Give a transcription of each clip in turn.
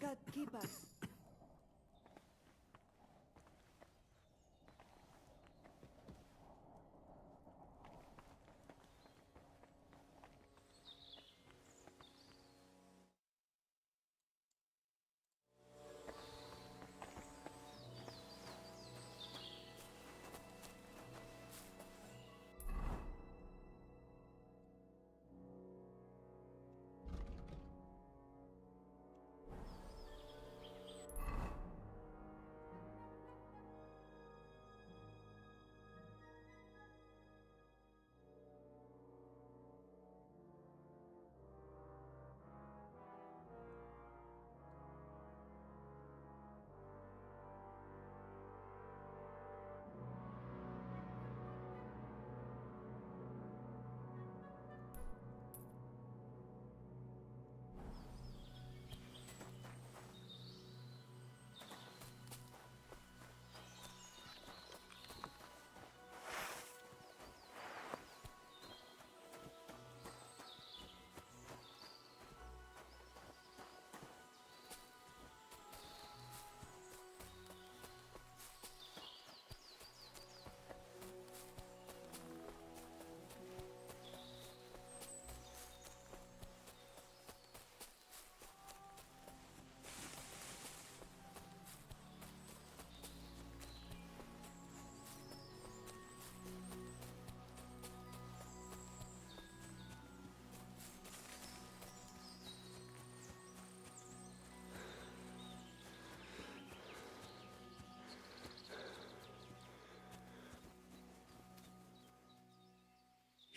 God keep us.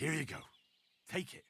Here you go. Take it.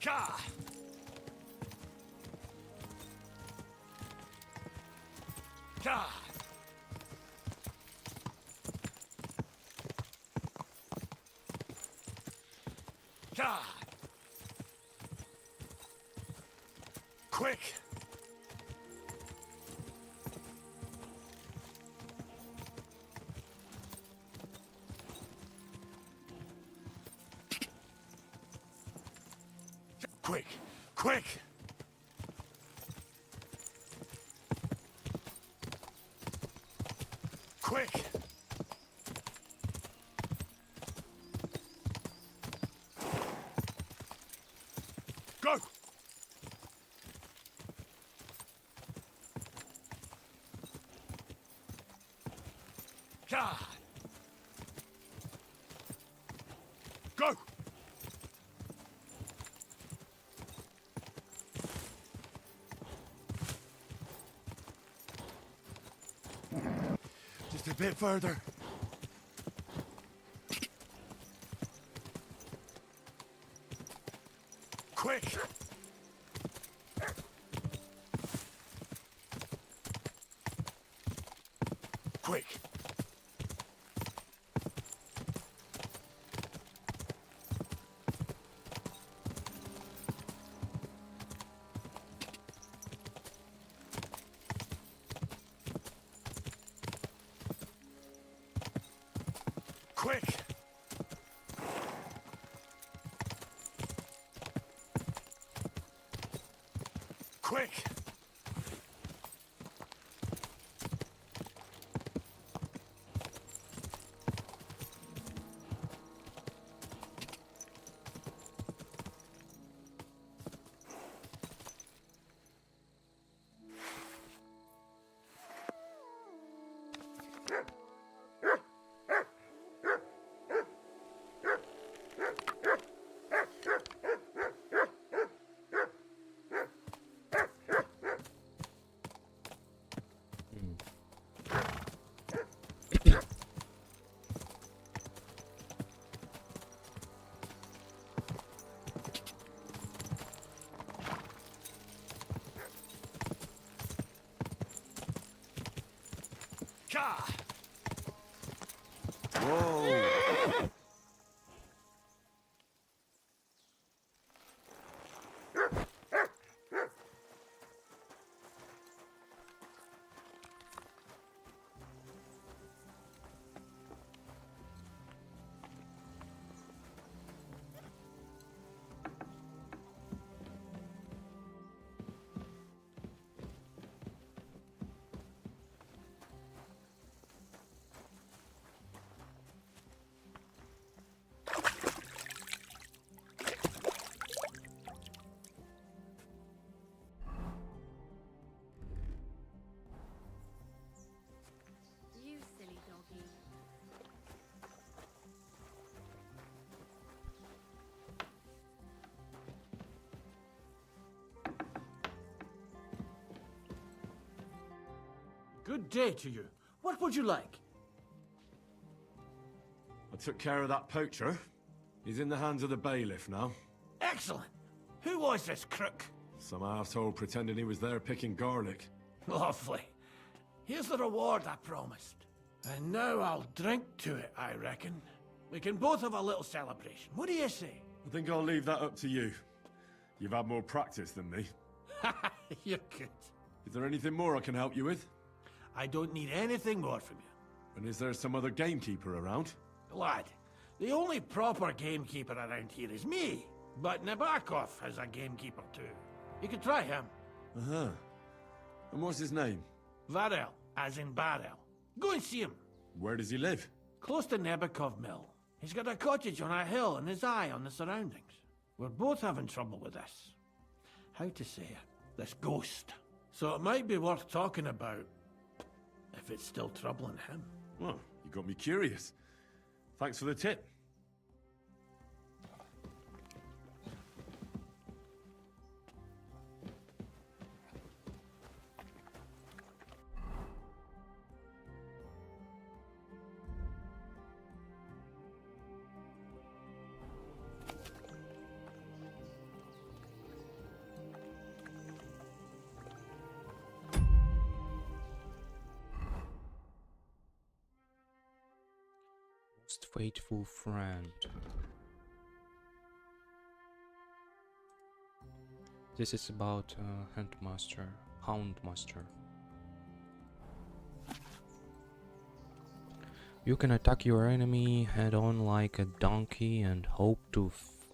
Ka! Ka! Ah! Quick! Quick! Quick! Quick! Go! Ah! Go! Just a bit further. Quick! Quick! Quick! Quick! Ah! Whoa! You silly doggy. Good day to you. What would you like? I took care of that poacher. He's in the hands of the bailiff now. Excellent. Who was this crook? Some arsehole pretending he was there picking garlic. Lovely. Here's the reward I promised. And now I'll drink to it, I reckon. We can both have a little celebration. What do you say? I think I'll leave that up to you. You've had more practice than me. You're good. Is there anything more I can help you with? I don't need anything more from you. And is there some other gamekeeper around? Lad, the only proper gamekeeper around here is me. But Nabokov has a gamekeeper too. You could try him. Uh-huh. And what's his name? Varel, as in barrel. Go and see him. Where does he live? Close to Nabokov Mill. He's got a cottage on a hill and his eye on the surroundings. We're both having trouble with this. How to say it? This ghost. So it might be worth talking about if it's still troubling him. Well, you got me curious. Thanks for the tip. Most faithful friend. This is about Houndmaster. You can attack your enemy head on like a donkey and hope to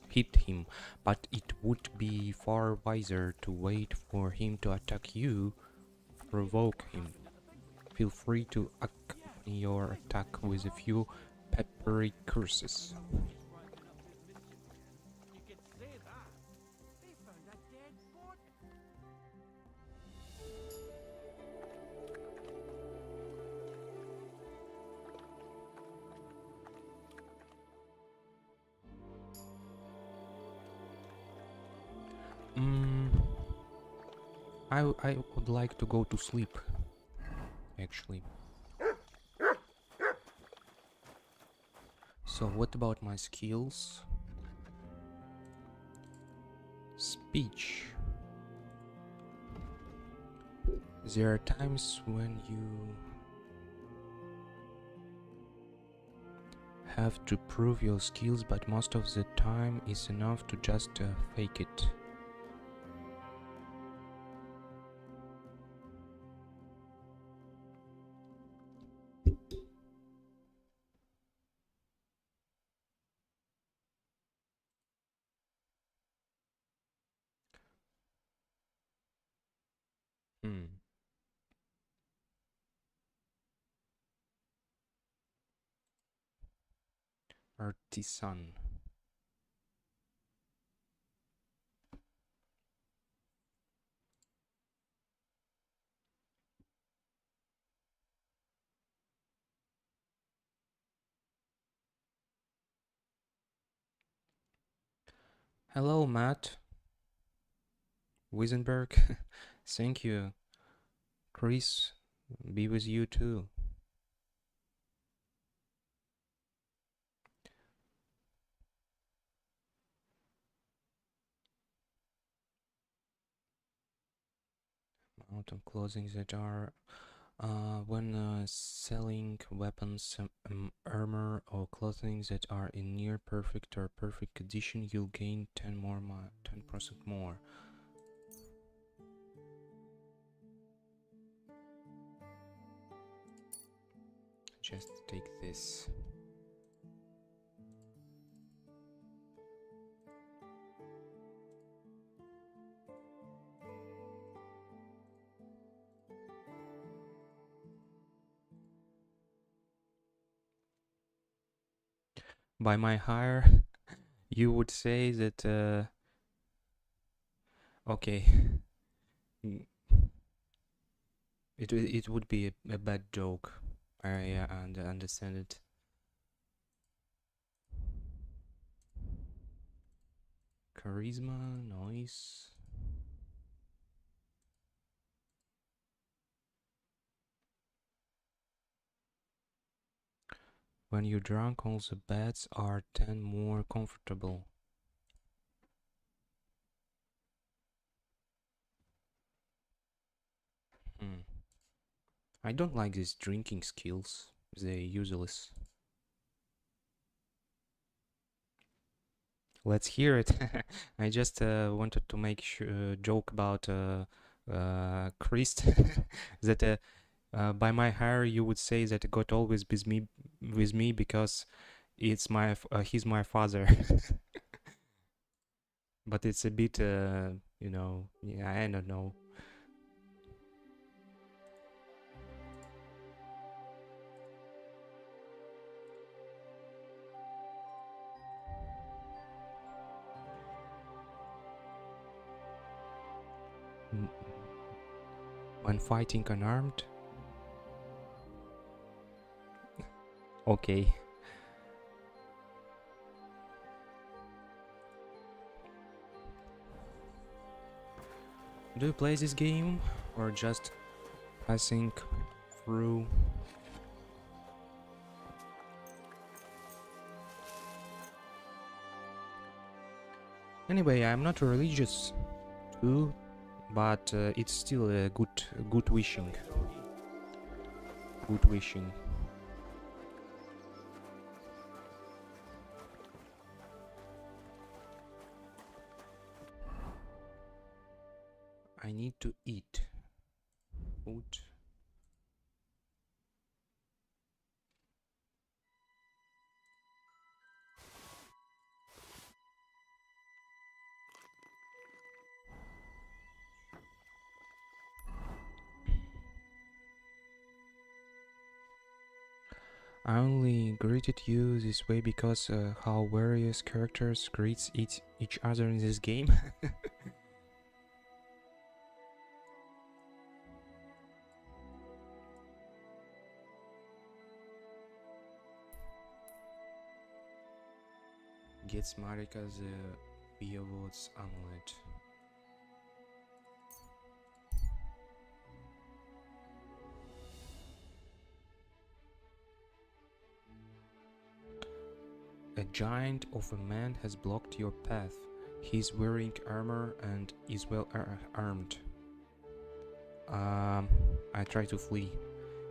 hit him, but it would be far wiser to wait for him to attack you, provoke him. Feel free to accompany your attack with a few peppery curses. I would like to go to sleep, actually. So what about my skills? Speech. There are times when you have to prove your skills, but most of the time it's enough to just fake it. Artisan. Hello, Matt. Wiesenberg. Thank you. Chris, be with you too. Out of clothing that are when selling weapons, armor or clothing that are in near perfect or perfect condition, you'll gain 10% more. Just take this. By my hire, you would say that okay, it would be a bad joke. I understand it. Charisma, noise. When you're drunk, all the beds are 10 more comfortable. I don't like these drinking skills. They're useless. Let's hear it. I just wanted to make a joke about Chris. That by my hire, you would say that God always with me because it's he's my father. But it's a bit, you know, yeah, I don't know. When fighting unarmed? Okay. Do you play this game or just passing through? Anyway, I'm not religious too, but it's still a good wishing. Good wishing. I need to eat. Food. I only greeted you this way because how various characters greets each other in this game. Gets Marika the Beowulf's amulet. A giant of a man has blocked your path. He's wearing armor and is well armed. I try to flee.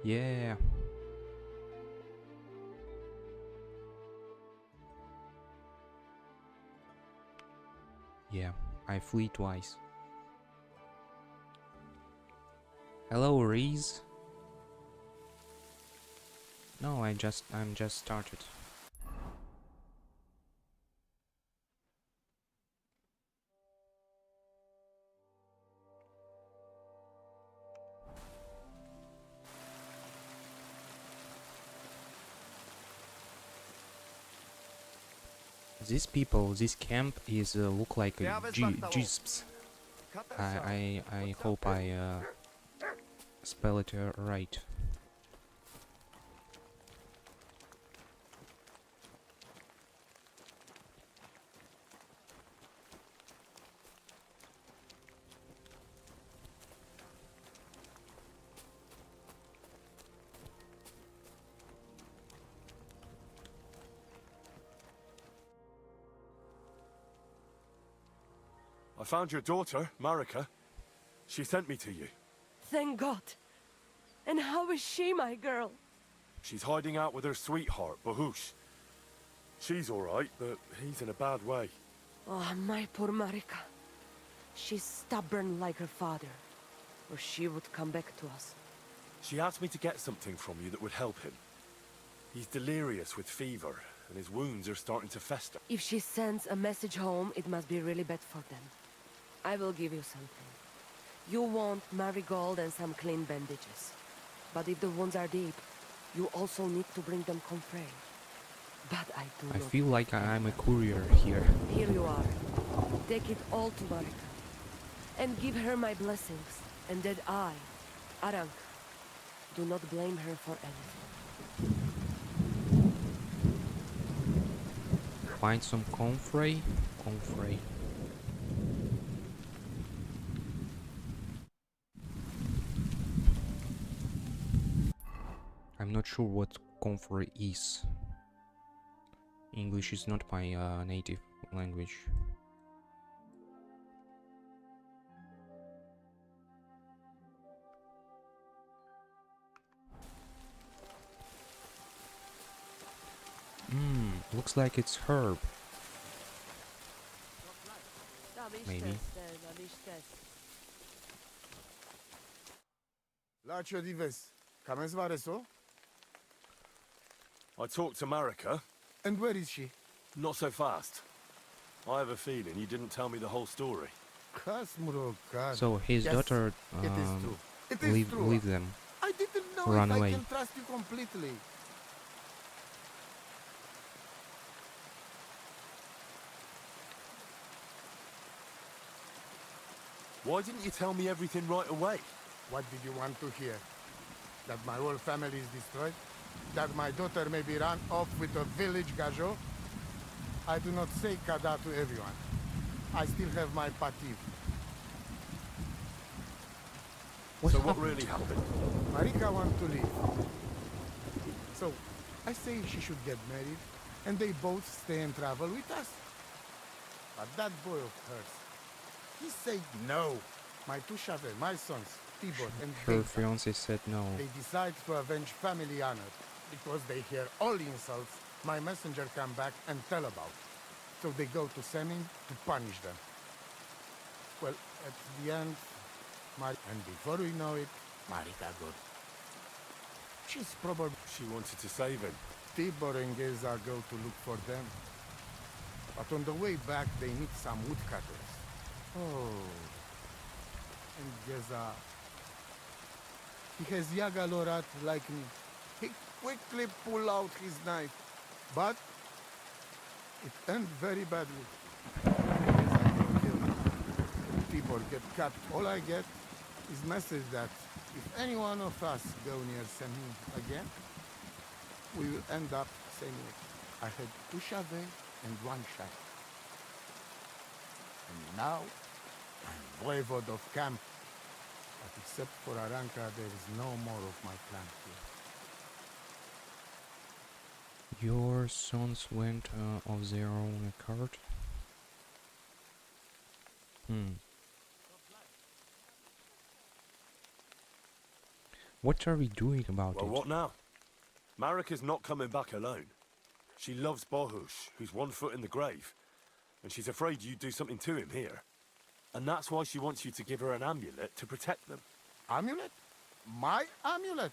Yeah. Yeah, I flee twice. Hello, Reese. No, I'm just started. These people, this camp is look like a gisps. I hope I spell it right. I found your daughter, Marika. She sent me to you. Thank God. And how is she, my girl? She's hiding out with her sweetheart, Bahush. She's all right, but he's in a bad way. Oh, my poor Marika. She's stubborn like her father, or she would come back to us. She asked me to get something from you that would help him. He's delirious with fever, and his wounds are starting to fester. If she sends a message home, it must be really bad for them. I will give you something. You want marigold and some clean bandages. But if the wounds are deep, you also need to bring them comfrey. But I do I not. feel like I'm a courier here. Here you are. Take it all to Marika. And give her my blessings. And that I, Arank, do not blame her for anything. Find some comfrey. Comfrey. I'm not sure what comfrey is. English is not my native language. Looks like it's herb. Maybe. Lacio dives. Kames vareso? I talked to Marika. And where is she? Not so fast. I have a feeling you didn't tell me the whole story. Kasmuro, God. So his Yes, daughter it is true. It is true. leave them. I didn't know Run if away. I can trust you completely. Why didn't you tell me everything right away? What did you want to hear? That my whole family is destroyed? That my daughter may be run off with a village gajo? I do not say kada to everyone. I still have my pativ. So what really happened? Marika wants to leave. So, I say she should get married, and they both stay and travel with us. But that boy of hers, he said no. My two Shave, my sons, Tibor and Her Beta, fiance said no. they decide to avenge family honor. Because they hear all insults, my messenger come back and tell about. So they go to Semin to punish them. Well, at the end, And before we know it, Marita got. She's probably. She wanted to save him. Tibor and Geza go to look for them. But on the way back, they meet some woodcutters. Oh. And Geza. He has Yagalorat like me. He quickly pull out his knife. But it ended very badly. Geza get killed. Tibor get cut. All I get is message that if any one of us go near Semhin again, we will end up same way. I had two shave and one shot. And now, I'm voivode of camp. But except for Aranka, there is no more of my clan here. Your sons went of their own accord? What are we doing about Well, it? what now? Marika's not coming back alone. She loves Bohush, who's 1 foot in the grave. And she's afraid you'd do something to him here. And that's why she wants you to give her an amulet to protect them. Amulet? My amulet?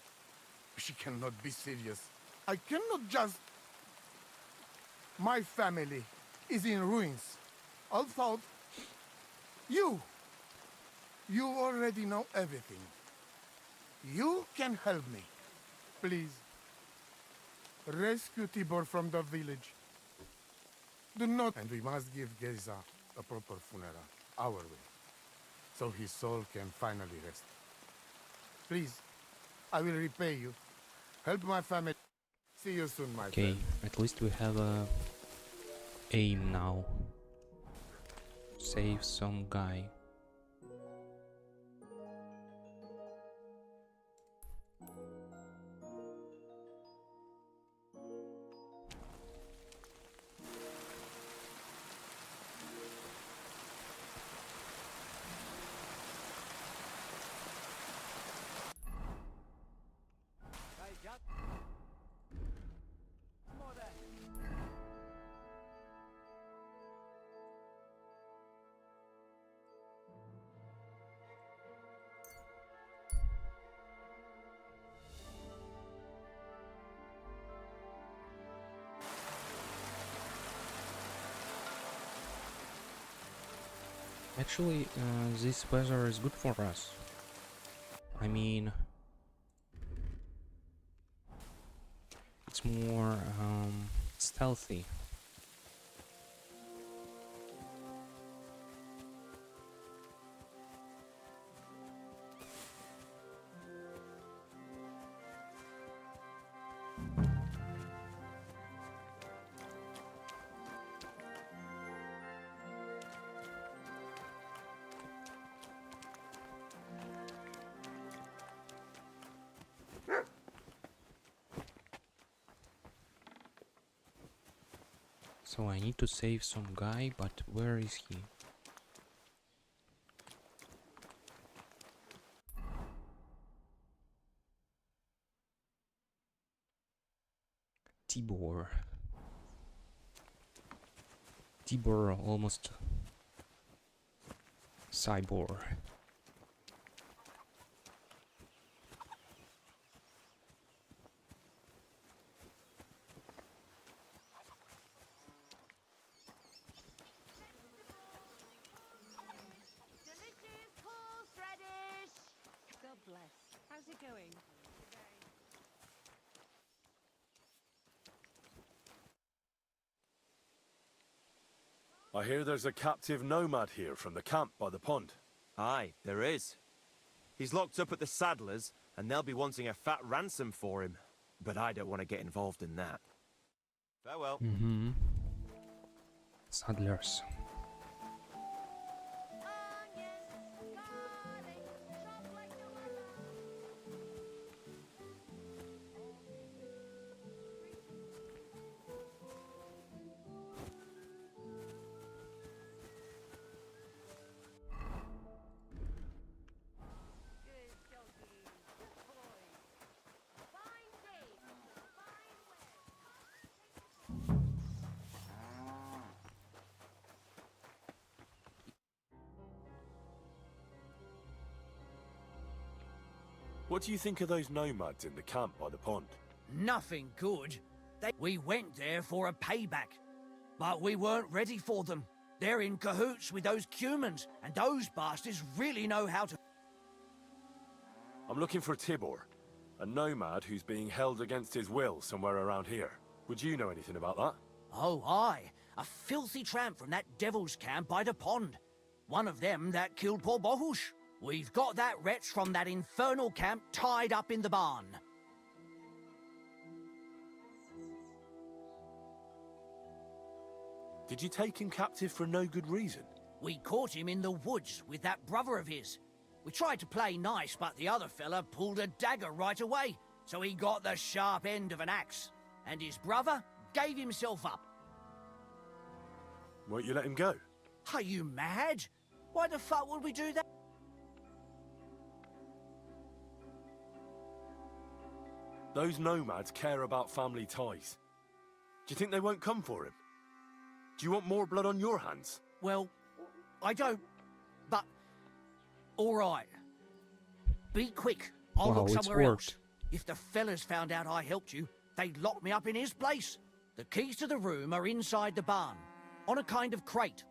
She cannot be serious. I cannot just... My family is in ruins. Although, you already know everything. You can help me. Please. Rescue Tibor from the village. Do not... And we must give Geza a proper funeral, our way, so his soul can finally rest. Please, I will repay you. Help my family. See you soon, my Okay, friend. at least we have a aim now. Save some guy. Actually, this weather is good for us. I mean, it's more stealthy. So I need to save some guy, but where is he? Tibor. Tibor almost cyborg. Delicious horseradish! God bless. How's it going? I hear there's a captive nomad here from the camp by the pond. Aye, there is. He's locked up at the Saddlers, and they'll be wanting a fat ransom for him. But I don't want to get involved in that. Farewell. Mm-hmm. Saddlers. Onions, garlic, chopped like no other. Good doggy, good boy. Fine day, fine weather. What do you think of those nomads in the camp by the pond? Nothing good. We went there for a payback, but we weren't ready for them. They're in cahoots with those humans, and those bastards really know how to... I'm looking for Tibor, a nomad who's being held against his will somewhere around here. Would you know anything about that? Oh, aye. A filthy tramp from that devil's camp by the pond. One of them that killed poor Bohush. We've got that wretch from that infernal camp tied up in the barn. Did you take him captive for no good reason? We caught him in the woods with that brother of his. We tried to play nice, but the other fella pulled a dagger right away, so he got the sharp end of an axe. And his brother gave himself up. Won't you let him go? Are you mad? Why the fuck would we do that? Those nomads care about family ties. Do you think they won't come for him? Do you want more blood on your hands? Well, I don't, but... All right. Be quick. I'll Wow, look it's somewhere else. worked. If the fellas found out I helped you, they'd lock me up in his place. The keys to the room are inside the barn, on a kind of crate.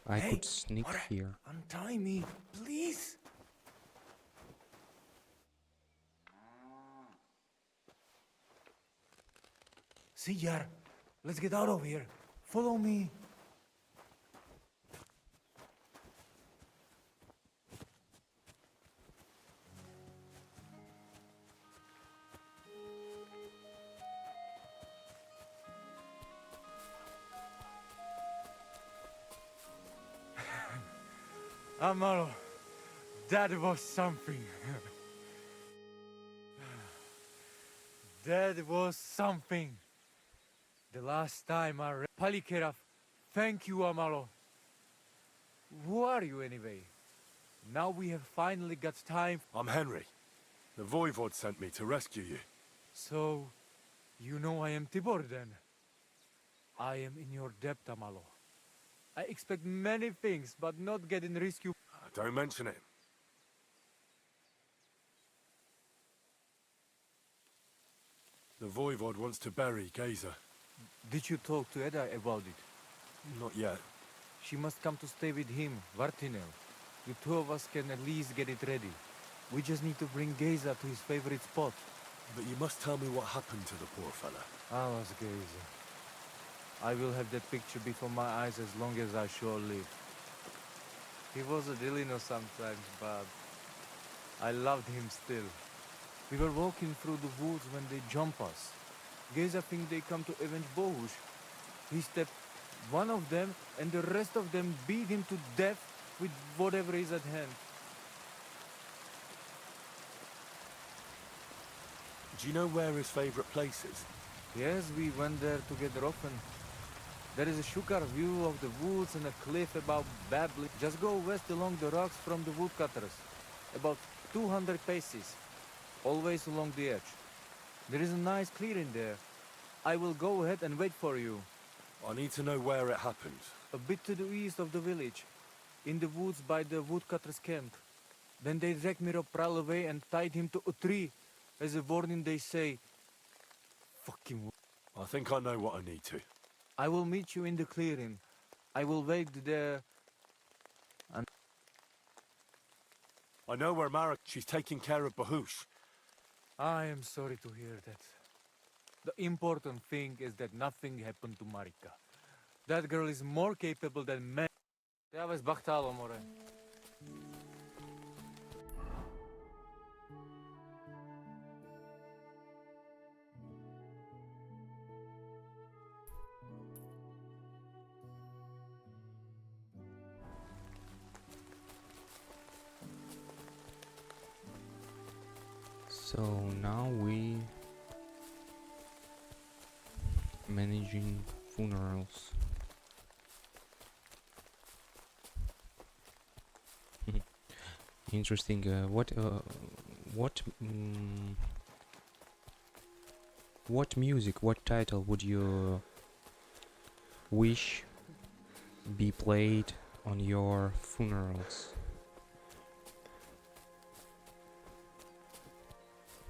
I could sneak here. Untie me, please. Siyar, let's get out of here. Follow me. Amaro, that was something. That was something. The last time I read Palikeraf, thank you, Amaro. Who are you anyway? Now we have finally got time. I'm Henry. The Voivod sent me to rescue you. So, you know I am Tibor then? I am in your debt, Amalo. I expect many things, but not getting rescued. Don't mention it. The Voivod wants to bury Geza. Did you talk to Edda about it? Not yet. She must come to stay with him, Vartinel. The two of us can at least get it ready. We just need to bring Geza to his favorite spot. But you must tell me what happened to the poor fella. I was Geza. I will have that picture before my eyes as long as I sure live. He was a Delino sometimes, but I loved him still. We were walking through the woods when they jump us. Geza think they come to avenge Bohush. He stepped one of them, and the rest of them beat him to death with whatever is at hand. Do you know where his favorite place is? Yes, we went there together often. There is a shukar view of the woods and a cliff above Babli. Just go west along the rocks from the woodcutters. About 200 paces. Always along the edge. There is a nice clearing there. I will go ahead and wait for you. I need to know where it happened. A bit to the east of the village. In the woods by the woodcutters' camp. Then they dragged Miropral away and tied him to a tree. As a warning they say... Fucking... I think I know what I need to. I will meet you in the clearing. I will wait there. And I know where Marek... She's taking care of Bahush. I am sorry to hear that. The important thing is that nothing happened to Marika. That girl is more capable than men. Ja bez bachtalo, more. So now we managing funerals. Interesting. What music, what title would you wish be played on your funerals?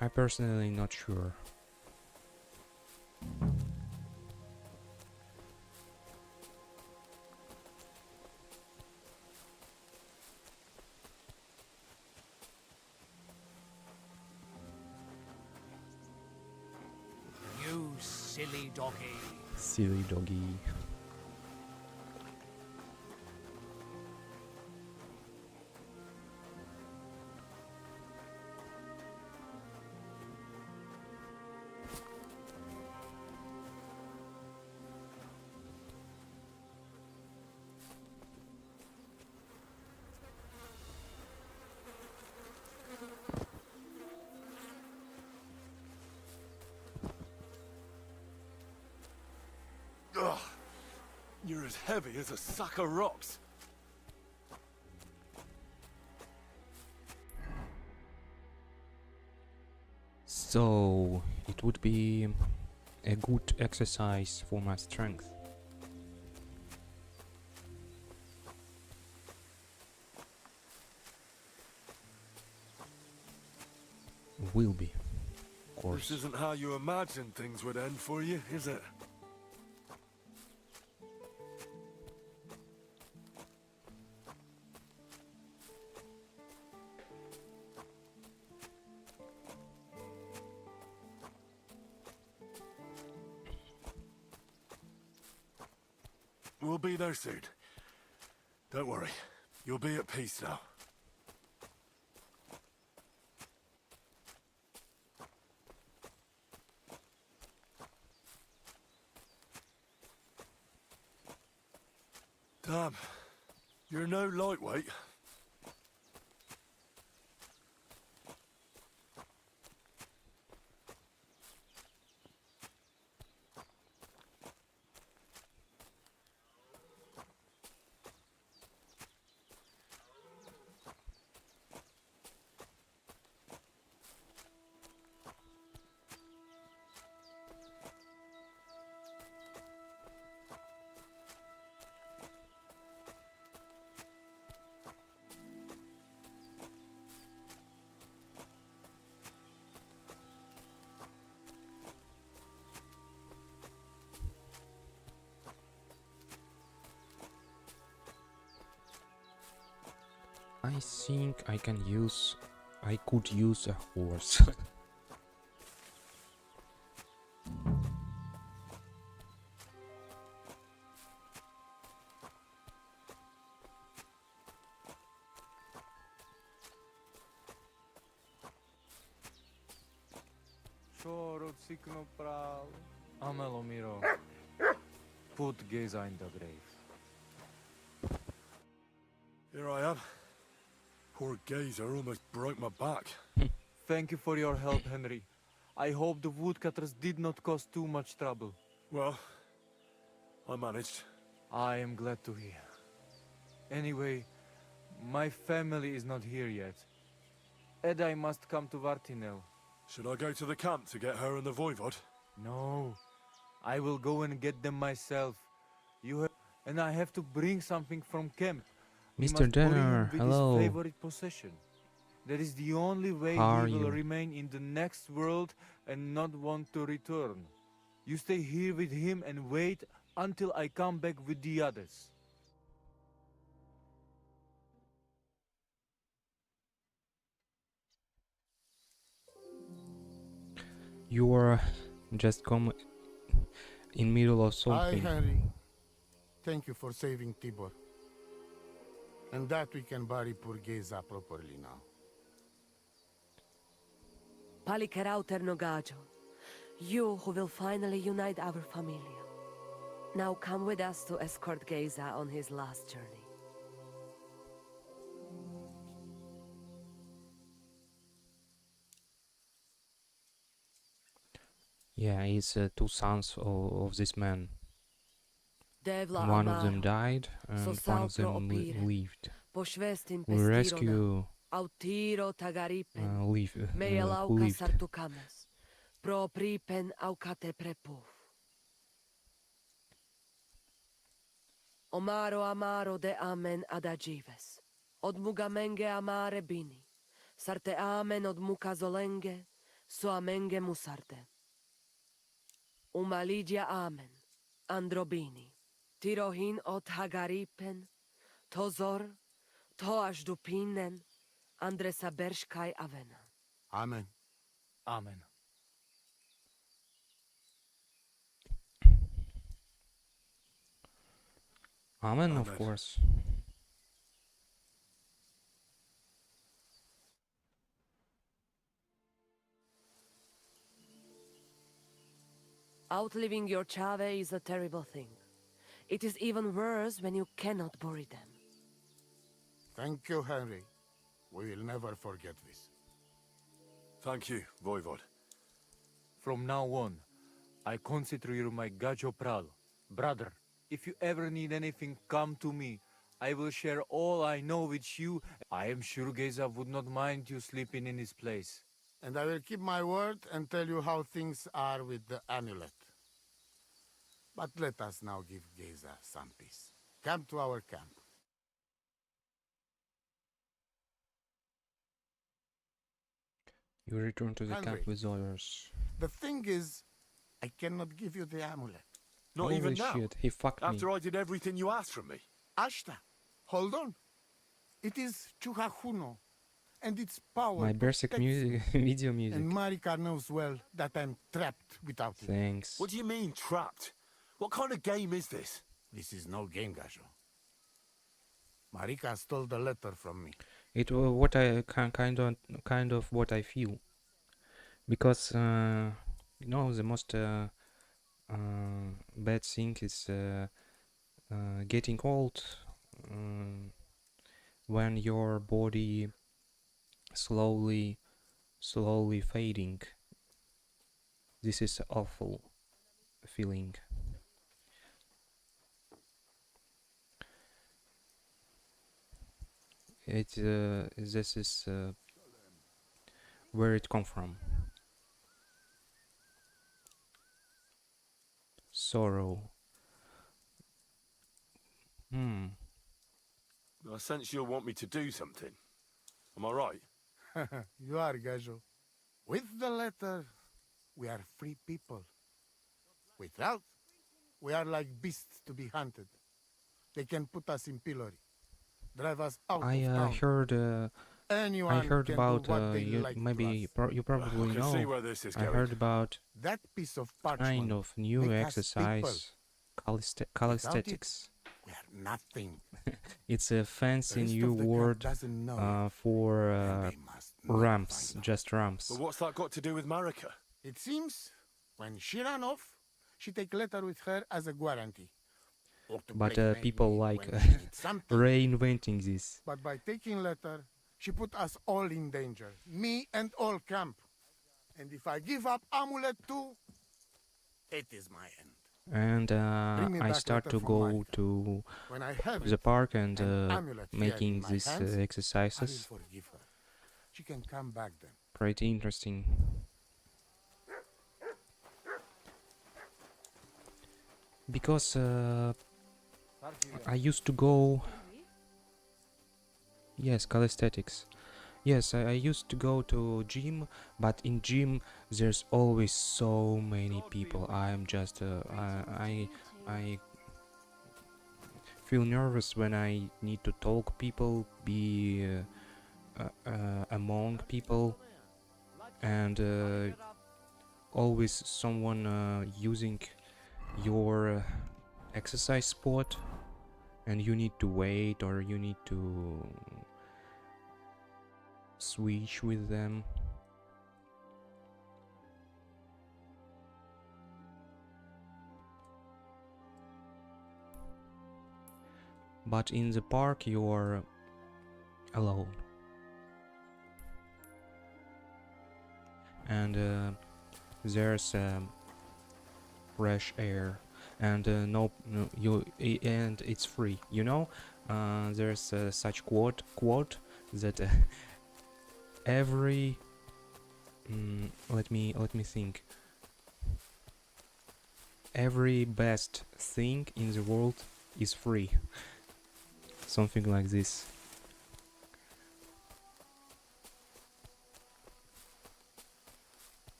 I personally not sure. You silly doggy. Silly doggy. Ugh. You're as heavy as a sack of rocks. So it would be a good exercise for my strength. Will be, of course. This isn't how you imagined things would end for you, is it? We'll be there soon. Don't worry. You'll be at peace now. Damn. You're no lightweight. I think I could use a horse. Shoro cikno pravo. Amelo miro. Put Geza in the grave. Here I am. Poor Gazer almost broke my back. Thank you for your help, Henry. I hope the woodcutters did not cause too much trouble. Well, I managed. I am glad to hear. Anyway, my family is not here yet. I must come to Vartinel. Should I go to the camp to get her and the voivod? No, I will go and get them myself. And I have to bring something from camp. We Mr. must bury him Denner, with hello. his favorite possession. That is the only way How are he will you? remain in the next world and not want to return. You stay here with him and wait until I come back with the others. You are just come in middle of Hi, something. Henry. Thank you for saving Tibor. And that we can bury poor Geza properly now. Palikerau Ternogajo, you who will finally unite our familia. Now come with us to escort Geza on his last journey. Yeah, it's two sons of this man. Devla One of them Amaro, died and one of them lived. We rescue Autiro tagaripen, who meelauka lived. sartukames, pro pripen aukate prepuf. Omaro amaro de amen adagives, od mugamenge amare bini, sarte amen od mukazolenge, so amenge musarte. Umalidia amen, androbini, tirohin od hagaripen, tozor, toash dupinen, andresa bershkai avena. Amen. Amen. Amen, of Amen. course. Outliving your chave is a terrible thing. It is even worse when you cannot bury them. Thank you, Henry. We will never forget this. Thank you, Voivod. From now on, I consider you my Gajo Pral. Brother, if you ever need anything, come to me. I will share all I know with you. I am sure Geza would not mind you sleeping in his place. And I will keep my word and tell you how things are with the amulet. But let us now give Geza some peace. Come to our camp. You return to the Henry. camp with orders. The thing is, I cannot give you the amulet. Not Holy even now. shit, he fucked me. After I did everything you asked from me. Ashta, hold on. It is Chuhajuno, and its power My Berserk protects me. music, video music. And Marika knows well that I'm trapped without it. Thanks. What do you mean, trapped? What kind of game is this? This is no game, Gajo. Marika stole the letter from me. It what I kind of what I feel, because you know the most bad thing is getting old when your body slowly fading. This is awful feeling. This is where it come from. Sorrow. I sense you'll want me to do something. Am I right? You are, Gajo. With the letter, we are free people. Without, we are like beasts to be hunted. They can put us in pillory, drive us out I of town. heard Anyone I heard can about do what they you like to maybe us. you probably I can see know. where this is I going. heard about That piece of parchment kind of new make us people. exercise, calisthenics. We are nothing. It's a fancy The rest new of the camp word doesn't know it, for and they must not ramps, find out. just ramps. But what's that got to do with Marika? It seems when she ran off, she take letter with her as a guarantee. Or to But blackmail people me like when she needs something. reinventing this. But by taking letter, she put us all in danger. Me and all camp. And if I give up amulet too, it is my end. And Bring me I back start letter to from go Marika. to When I have the it, park and an amulet here making in my these hands, I will exercises. forgive her. She can come back then. Pretty interesting. Because I used to go. Yes, calisthenics. Yes, I used to go to gym, but in gym there's always so many people. I'm just I feel nervous when I need to talk people, be among people, and always someone using your exercise spot, and you need to wait or you need to switch with them. But in the park you're alone. And there's fresh air, and and it's free. You know, there's such quote that every let me think. Every best thing in the world is free. Something like this.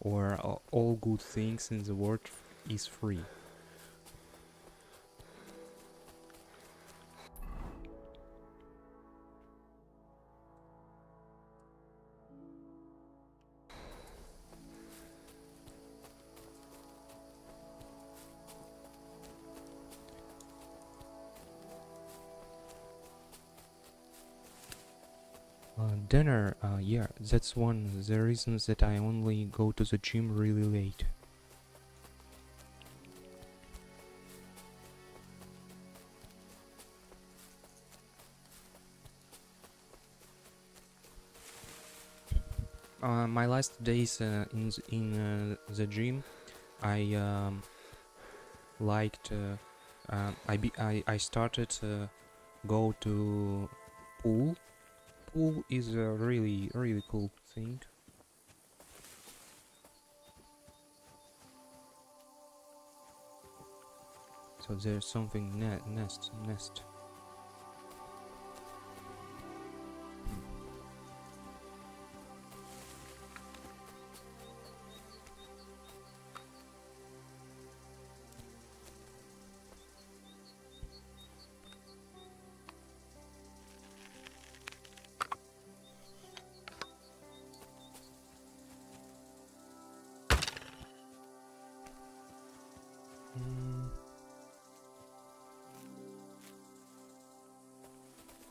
Or all good things in the world is free. Dinner, yeah, that's one of the reasons that I only go to the gym really late. My last days in the gym, I liked. I started go to pool. Pool is a really cool thing. So there's something nest.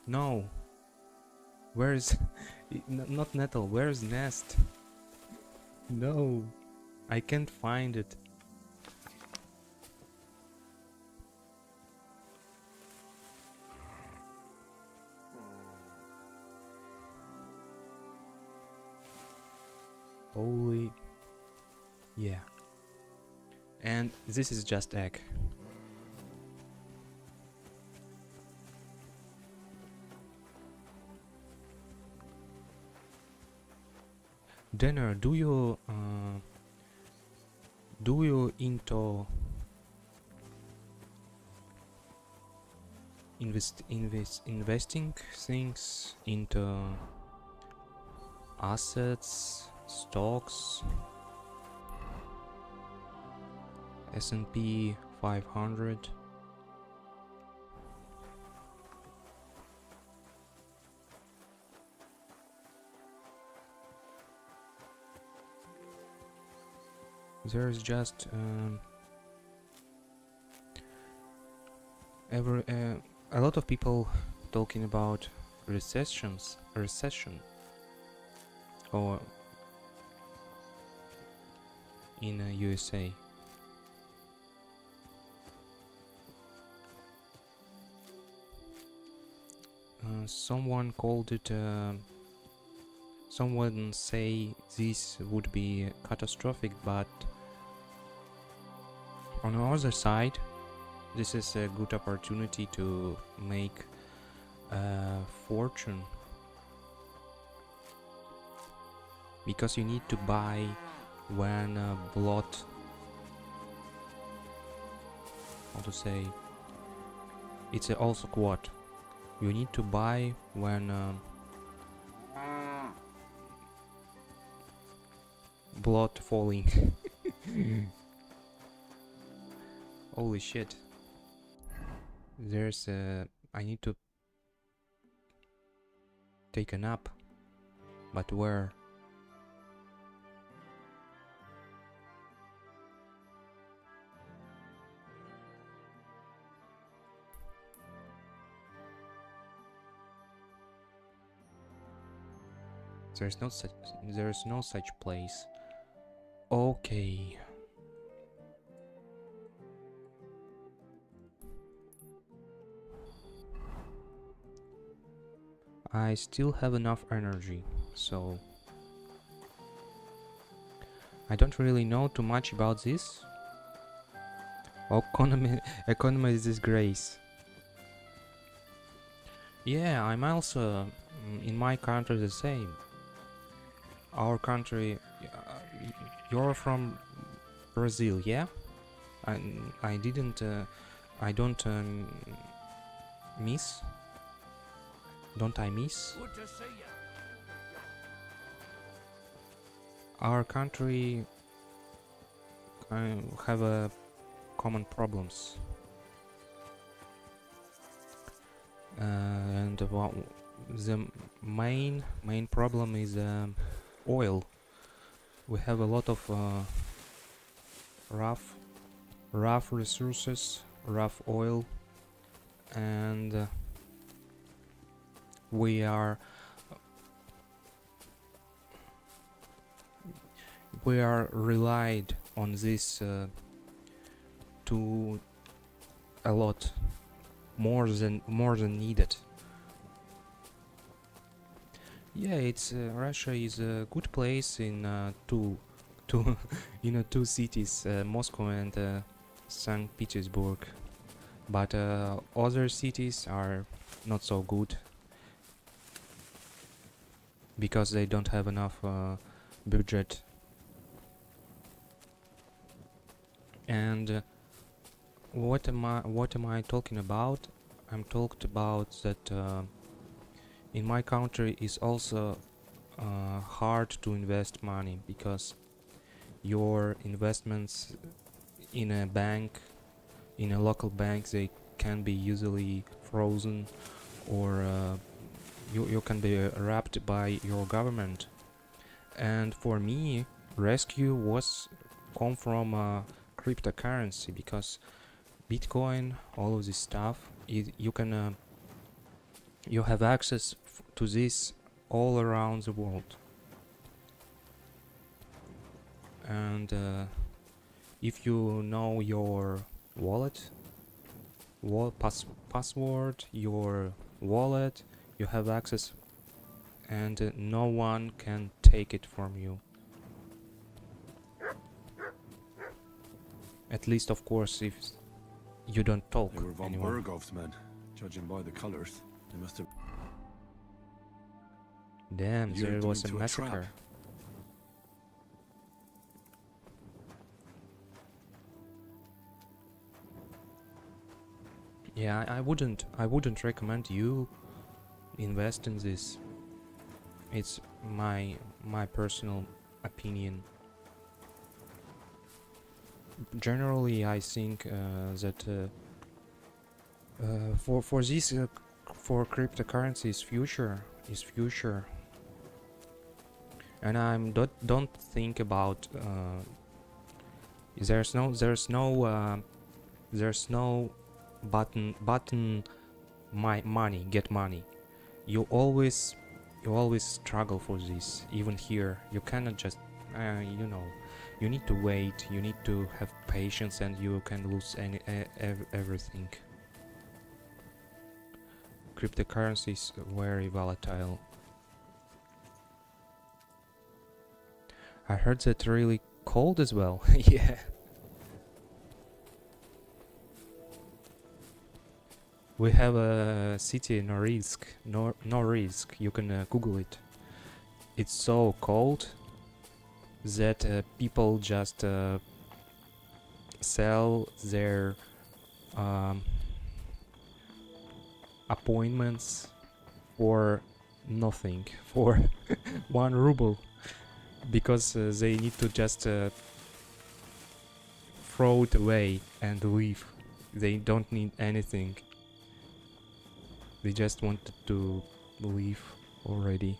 No. Where's not nettle? Where's nest? No, I can't find it. Holy, yeah. And this is just egg. Dinner, do you into investing things into assets, stocks, S&P 500? There's just a lot of people talking about recession, or in USA. Someone called it. Someone say this would be catastrophic, but on the other side, this is a good opportunity to make a fortune, because you need to buy when blood, how to say, it's also quote, you need to buy when blood falling. Holy shit. There's I need to take a nap. But where? There's no such place. Okay. I still have enough energy, so I don't really know too much about this. Economy is disgrace. Yeah, I'm also in my country the same. our country. You're from Brazil, yeah? I didn't. I don't miss. Don't I miss? Good to see you. Our country have common problems, and the main problem is oil. We have a lot of rough resources, rough oil, and we are relied on this to a lot more than needed. Yeah, it's Russia is a good place in two two cities, Moscow and St. Petersburg, but other cities are not so good because they don't have enough budget. And what am I talking about? I'm talking about that in my country is also hard to invest money because your investments in a bank, in a local bank, they can be easily frozen, or you can be robbed by your government. And for me, rescue was come from cryptocurrency, because Bitcoin, all of this stuff, you can you have access to this all around the world. And if you know your wallet, password, your wallet, you have access, and no one can take it from you. At least, of course, if you don't talk They were von anymore. Bergov's men, judging by the colors. They must have. Damn, Lured there them was a into a trap. massacre. Yeah, I wouldn't recommend you invest in this. It's my personal opinion. Generally, I think that for this for cryptocurrency is future, and I'm don't think about there's no button my money, get money. You always struggle for this. Even here, you cannot just you need to wait, you need to have patience, and you can lose everything. Cryptocurrency is very volatile. I heard that really cold as well. Yeah. We have a city in Norilsk. You can Google it. It's so cold that people just sell their appointments for nothing, for 1 ruble, because they need to just throw it away and leave. They don't need anything. They just wanted to leave already.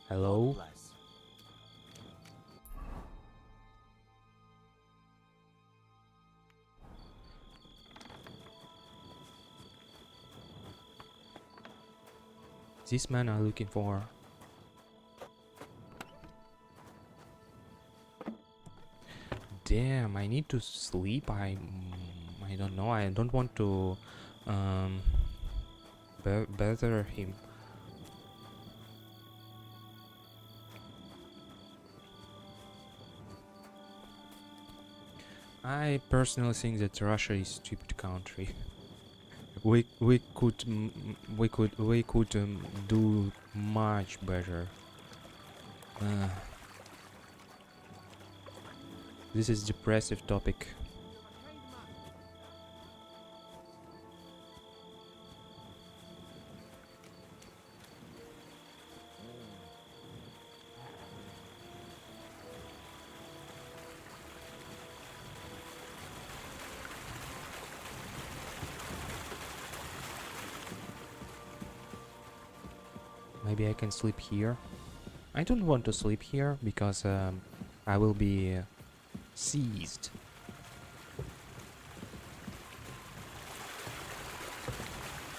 Hello? Bless. This man are looking for. Damn, I need to sleep. I don't know. I don't want to bother him. I personally think that Russia is a stupid country. we could do much better. This is depressive topic. Maybe I can sleep here. I don't want to sleep here because I will be seized.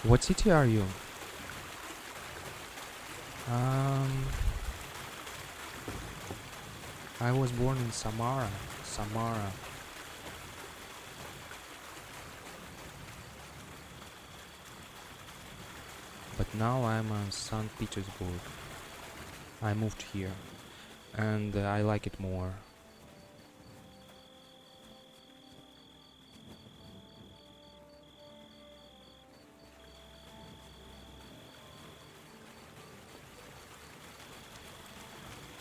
What city are you? I was born in Samara. Samara. But now I'm in St. Petersburg. I moved here and I like it more.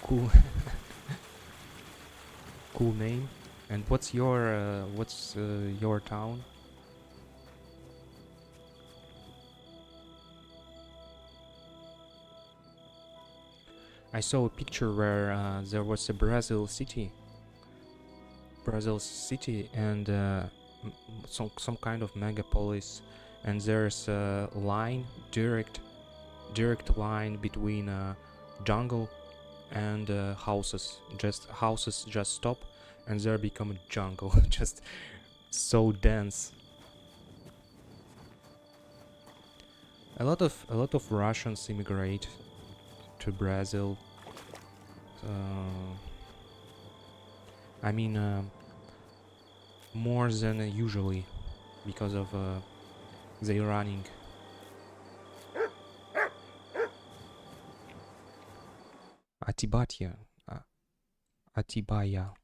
Cool. Cool name. And what's your town? I saw a picture where there was a Brazil city, and some kind of megapolis, and there's a line, direct line between jungle and houses. Houses just stop, and there become a jungle, just so dense. A lot of Russians immigrate to Brazil. I mean, more than usually because of they running. Atibatia, Atibaya.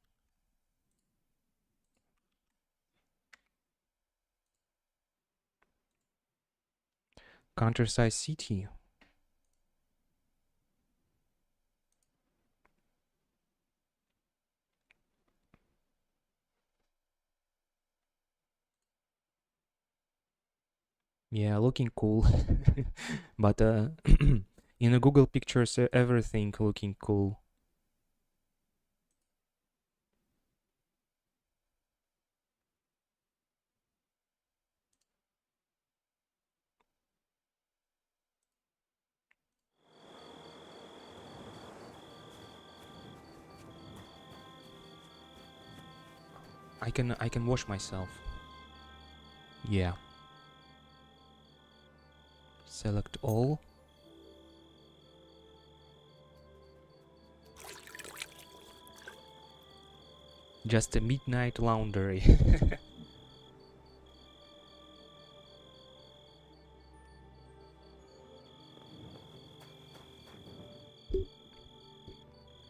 Countryside city. Yeah, looking cool. But in the Google pictures, everything looking cool. I can wash myself. Yeah. Select all. Just a midnight laundry.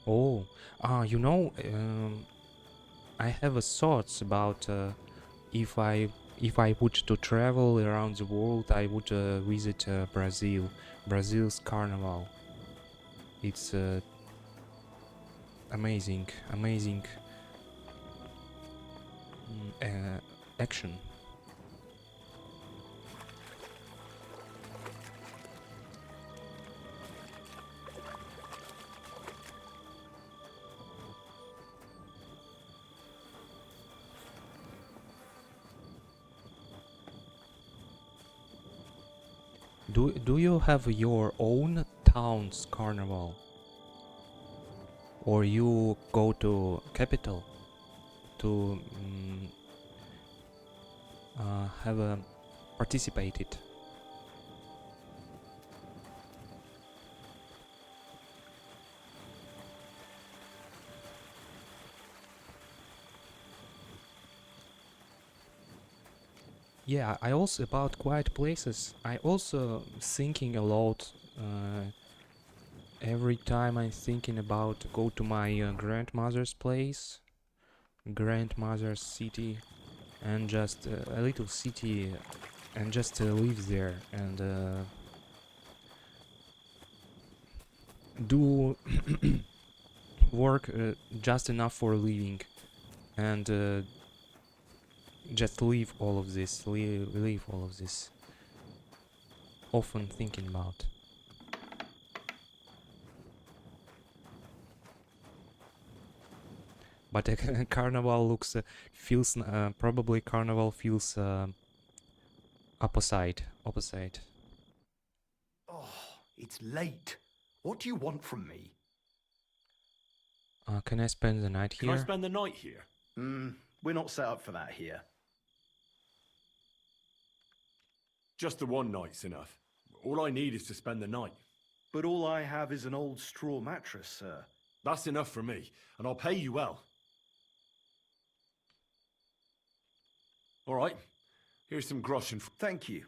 Oh, you know, I have a thoughts about if I would to travel around the world, I would visit Brazil. Brazil's carnival. It's amazing action. Do you have your own town's carnival? Or you go to capital to have participated? Yeah, I also about quiet places. I also thinking a lot. Every time I'm thinking about go to my grandmother's place, grandmother's city, and just a little city and just live there and do work just enough for living and just leave all of this, leave all of this. Often thinking about. But Carnival looks, feels, probably Carnival feels opposite. Oh, it's late. What do you want from me? Can I spend the night Can I here? spend the night here? We're not set up for that here. Just the one night's enough. All I need is to spend the night. But all I have is an old straw mattress, sir. That's enough for me, and I'll pay you well. All right, here's some groschen. Thank you.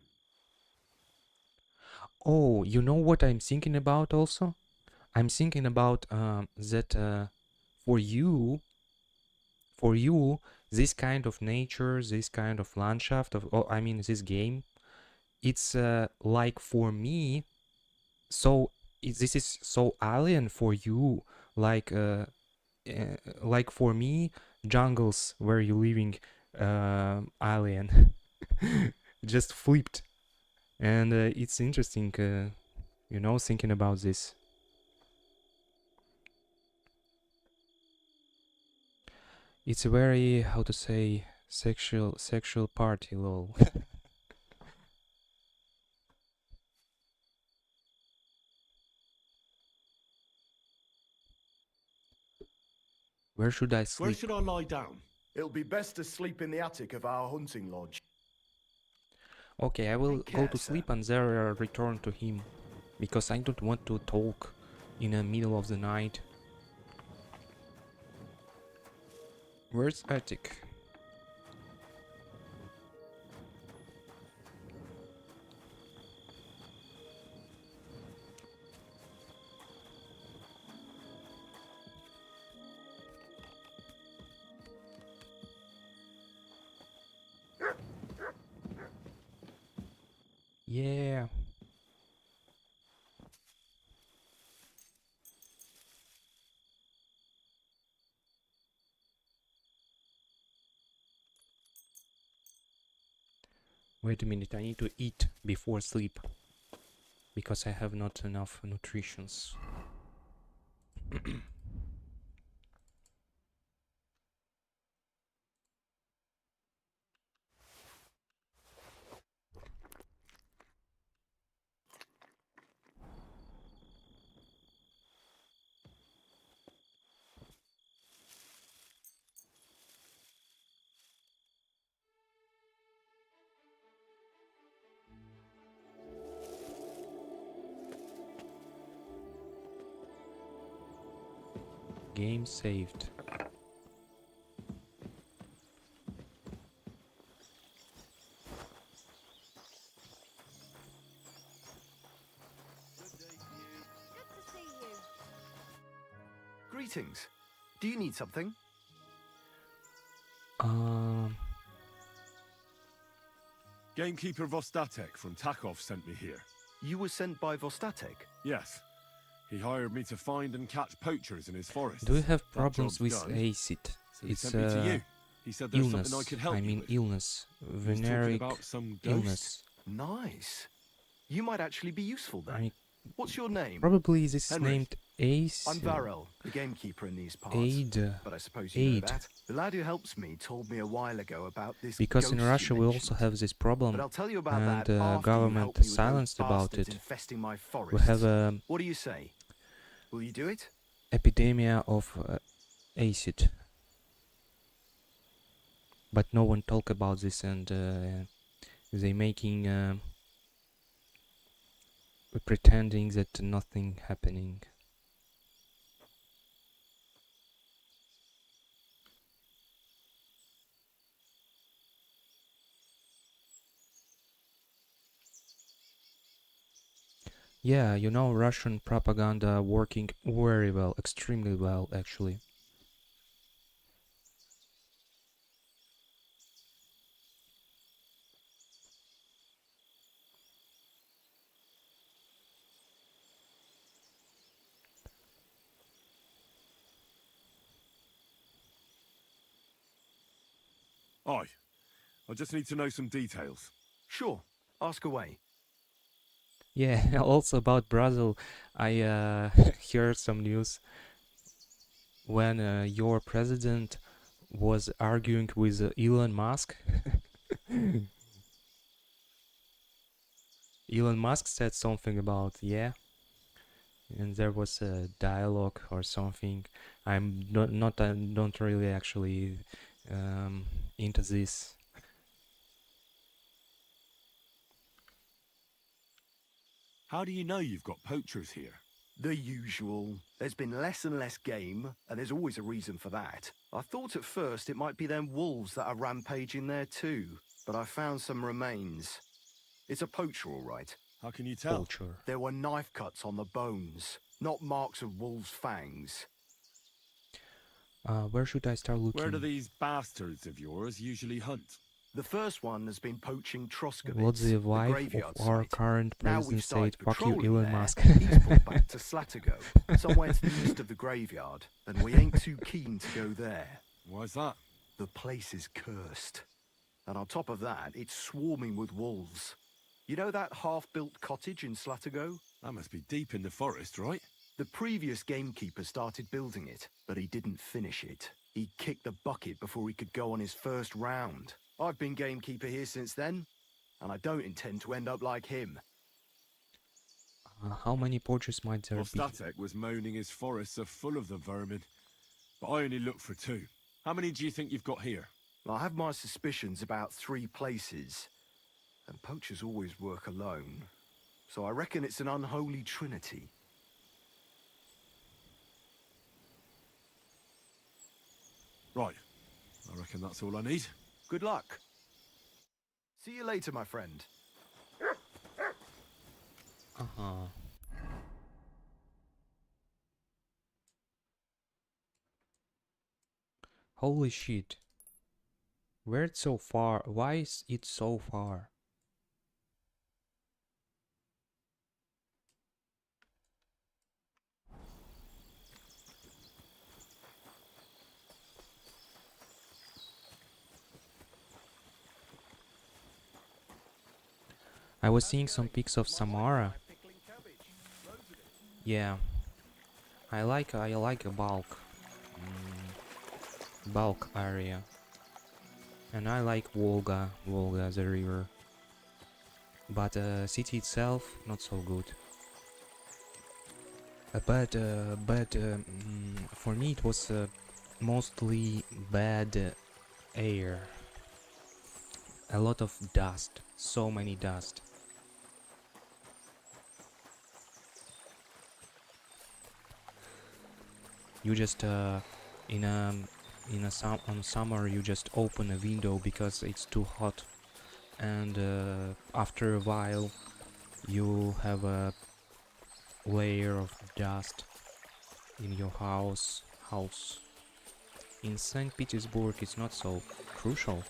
Oh, you know what I'm thinking about also? I'm thinking about that for you, this kind of nature, this kind of landscape of, I mean, this game, it's like for me, so this is so alien for you, like for me, jungles where you living, alien, just flipped, and it's interesting, you know, thinking about this. It's a very, how to say, sexual party, lol. Where should I sleep? Where should I lie down? It'll be best to sleep in the attic of our hunting lodge. Okay, I will Take go care, to sir. sleep and there return to him, because I don't want to talk in the middle of the night. Where's attic? Yeah. Wait a minute, I need to eat before sleep, because I have not enough nutritions. Game saved. Good to see you. Greetings. Do you need something? Gamekeeper Vostatek from Takov sent me here. You were sent by Vostatek? Yes. He hired me to find and catch poachers in his forest. Do you have problems with acid? So he It's sent me to you. He said there's illness. something I could help I you mean with. illness. He was talking Venereal about some ghost. illness. Nice. You might actually be useful then. I What's your name? probably this is Henry. named Ace. I'm Varel, the gamekeeper in these parts. Aid. But I suppose you know Aid. that. The lad who helps me told me a while ago about this Because in ghost you Russia we mentioned. also have this problem, But I'll tell you about and that after you government help me with those silenced about bastards it. infesting my We forests. have a What do you say? Will you do it? epidemia of acid, but no one talk about this, and they making pretending that nothing happening. Yeah, you know, Russian propaganda working very well, extremely well, actually. Aye. I just need to know some details. Sure, ask away. Yeah, also about Brazil, I heard some news when your president was arguing with Elon Musk. Elon Musk said something about, yeah, and there was a dialogue or something. I'm not really actually into this. How do you know you've got poachers here? The usual. There's been less and less game, and there's always a reason for that. I thought at first it might be them wolves that are rampaging there too, but I found some remains. It's a poacher, all right. How can you tell? Culture. There were knife cuts on the bones, not marks of wolves' fangs. Where should I start looking? Where do these bastards of yours usually hunt? The first one has been poaching Troskovitz, What's the wife graveyard of our site. current Now president we've said, started fuck you, patrolling Elon there. Musk. He's pulled back to Slatigo, somewhere to the east of the graveyard, and we ain't too keen to go there. Why's that? The place is cursed. And on top of that, it's swarming with wolves. You know that half-built cottage in Slatigo? That must be deep in the forest, right? The previous gamekeeper started building it, but he didn't finish it. He kicked the bucket before he could go on his first round. I've been gamekeeper here since then, and I don't intend to end up like him. How many poachers might there Well, be? Statek was moaning his forests are full of the vermin, but I only looked for 2. How many do you think you've got here? I have my suspicions about 3 places, and poachers always work alone. So I reckon it's an unholy trinity. Right. I reckon that's all I need. Good luck. See you later, my friend. Uh-huh. Holy shit. Where it's so far? Why is it so far? I was seeing some pics of Samara. Yeah, I like a bulk area, and I like Volga as a river. But city itself not so good. But for me it was mostly bad air. A lot of dust, so many dust. You just on summer you just open a window because it's too hot, and after a while you have a layer of dust in your house. In St. Petersburg it's not so crucial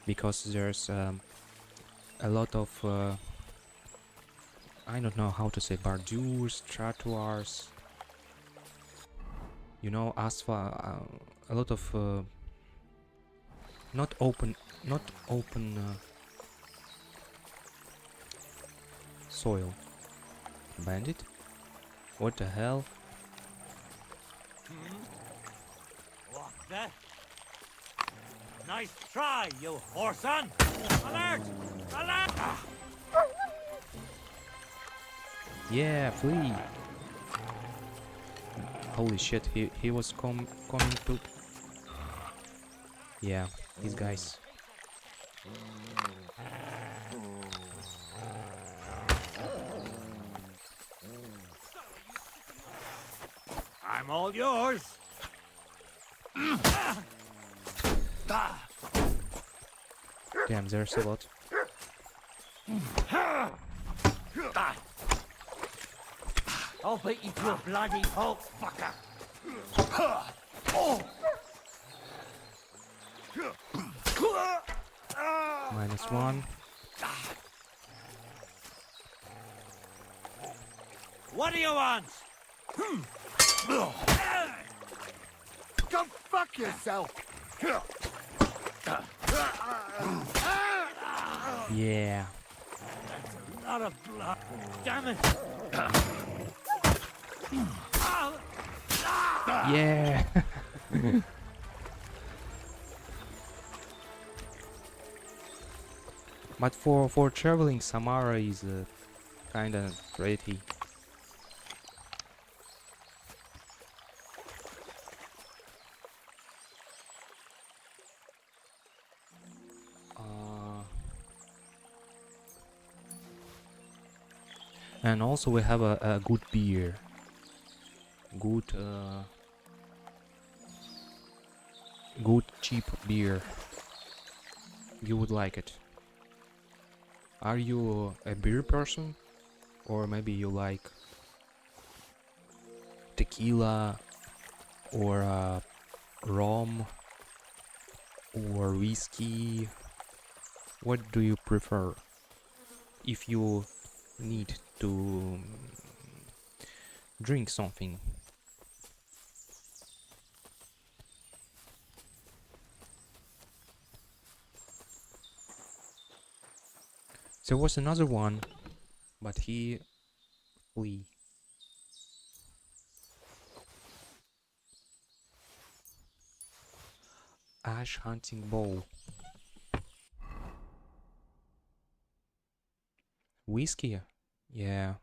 because there's a lot of I don't know how to say, bordures, trottoirs, you know, asphalt, a lot of not open soil. Bandit? What the hell? What the? Nice try, you whoreson! Alert! Alert! Yeah, flee! Holy shit, he was coming to... Yeah, these guys. I'm all yours! Damn, there's a lot. I'll beat you to a bloody pulp, fucker! -1. What do you want? Go fuck yourself! Yeah. A lot of blood. Damn it. Yeah. But for traveling, Samara is kinda pretty. And also we have a good beer. Good good cheap beer. You would like it. Are you a beer person? Or maybe you like tequila or rum or whiskey? What do you prefer? If you need to drink something. There was another one, but he flee. Ash hunting bow. Whiskey? Yeah.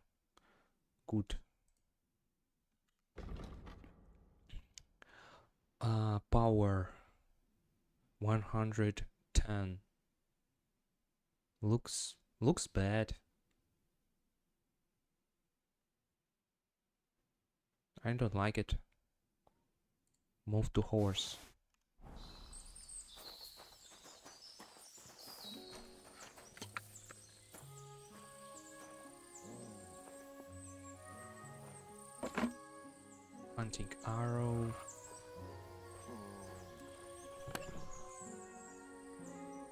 Good. Power 110. Looks bad. I don't like it. Move to horse. Hunting arrow.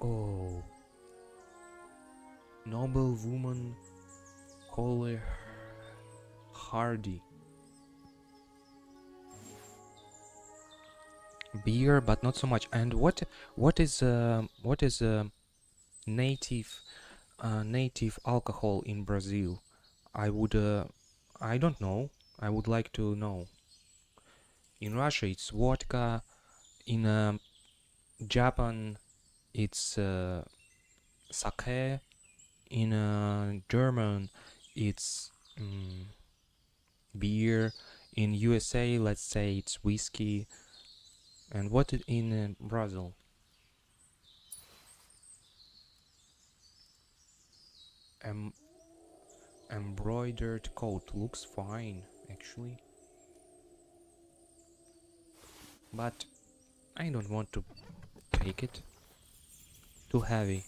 Oh. Noble woman. Holy hardy. Beer, but not so much. And what is native native alcohol in Brazil? I don't know. I would like to know. In Russia it's vodka. In Japan it's sake. In German it's beer. In USA, let's say it's whiskey. And what in Brazil? Embroidered coat looks fine, actually. But I don't want to take it. Too heavy.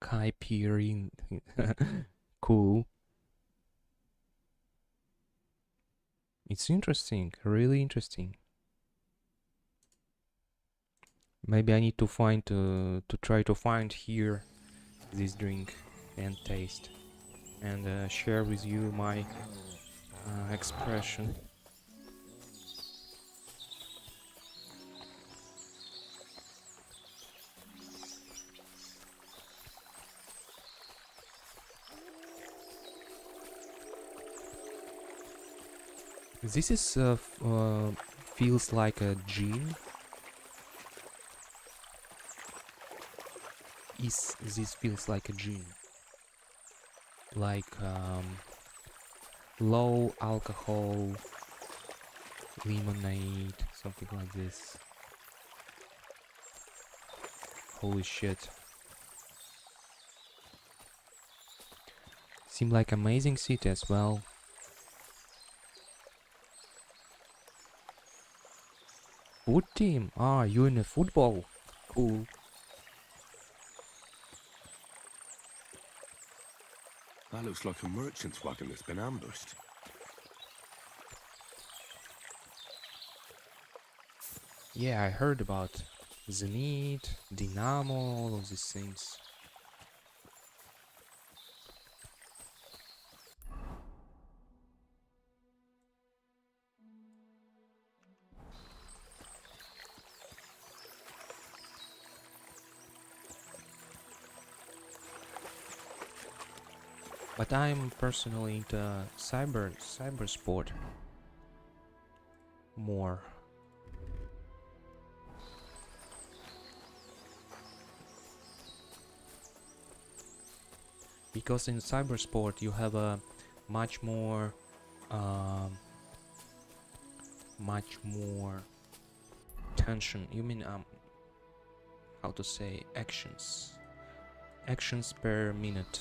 Caipirinha. Cool. It's interesting, really interesting. Maybe I need to find to try to find here this drink and taste and share with you my expression. This is feels like a gin. This feels like a gin? Like low alcohol lemonade, something like this. Holy shit. Seemed like amazing city as well. Foot team? Ah, you in a football? Cool. That looks like a merchant's wagon that's been ambushed. Yeah, I heard about Zenit, Dynamo, all of these things. But I'm personally into cyber sport more. Because in cyber sport you have a much more tension. You mean how to say actions per minute.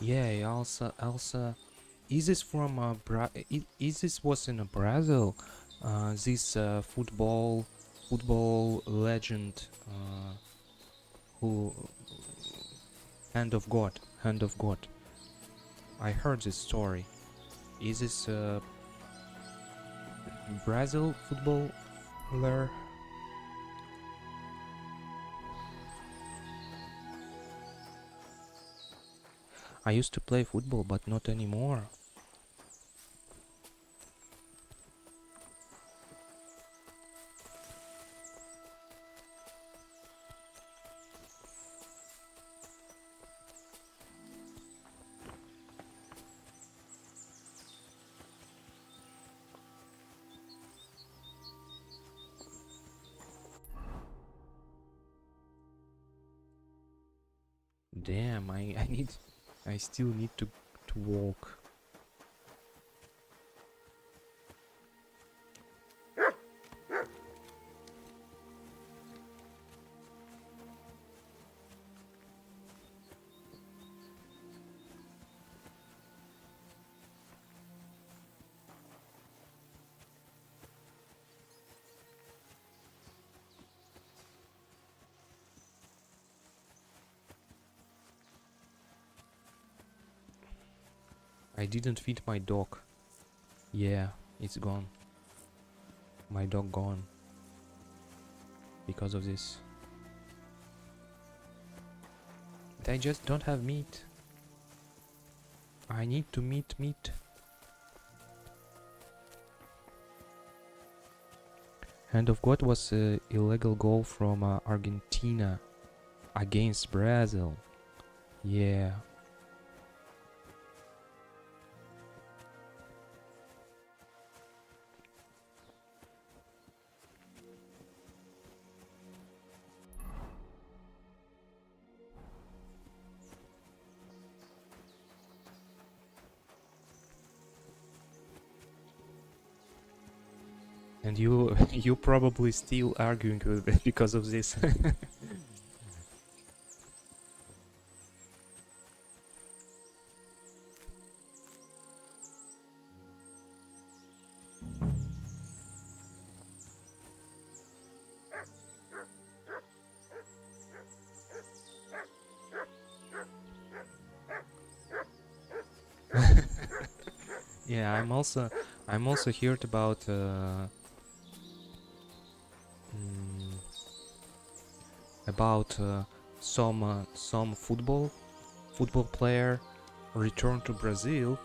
Yeah, also, is this from is this was in Brazil? This football legend who hand of God. I heard this story. Is this Brazil footballer? I used to play football, but not anymore. Damn, I still need to walk. I didn't feed my dog. Yeah, it's gone. My dog gone. Because of this. I just don't have meat. I need to meat. Hand of God was an illegal goal from Argentina against Brazil. Yeah. And you probably still arguing with it because of this. Yeah, I'm also heard about some football player returned to Brazil,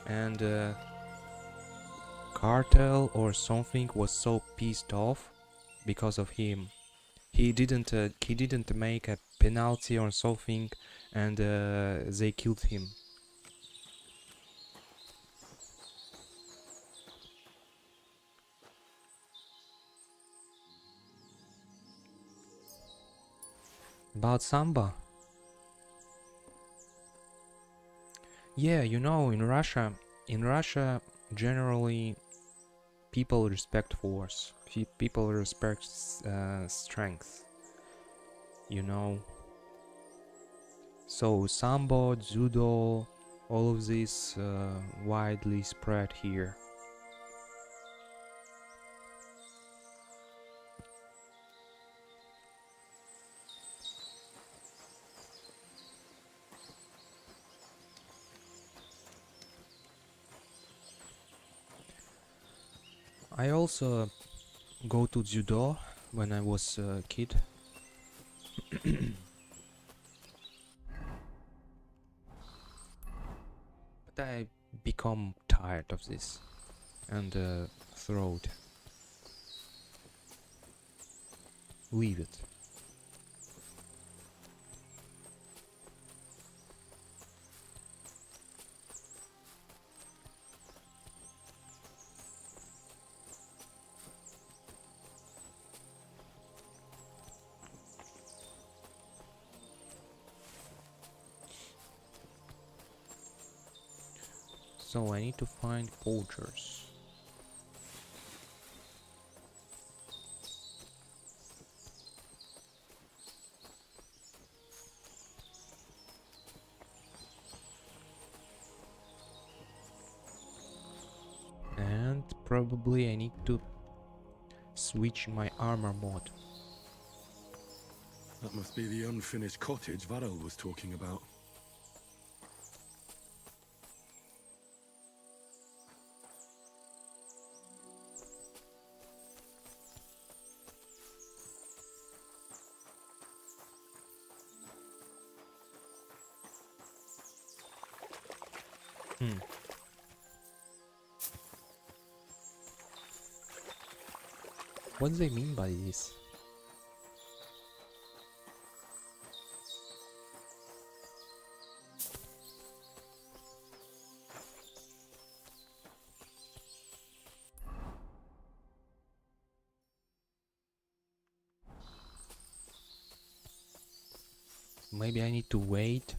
and cartel or something was so pissed off because of him. He didn't make a penalty or something, and they killed him. About Samba. Yeah, you know, in Russia, generally, people respect force. People respect strength. You know. So Sambo, Judo, all of this widely spread here. I also go to judo when I was a kid. But I become tired of this and throw it. Leave it. So I need to find poachers. And probably I need to switch my armor mod. That must be the unfinished cottage Varel was talking about. What do they mean by this? Maybe I need to wait.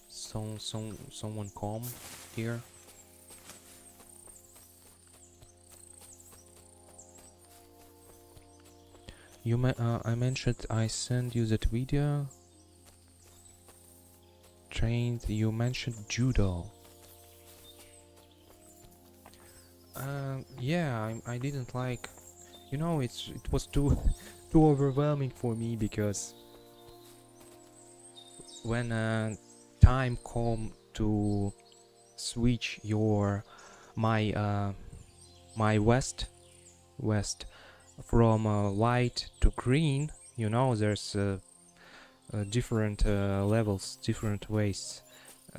Someone come here. I mentioned I sent you that video. Trained. You mentioned judo. Yeah, I didn't like. You know, it was too too overwhelming for me because when time come to switch my west from white to green, you know, there's different levels, different ways.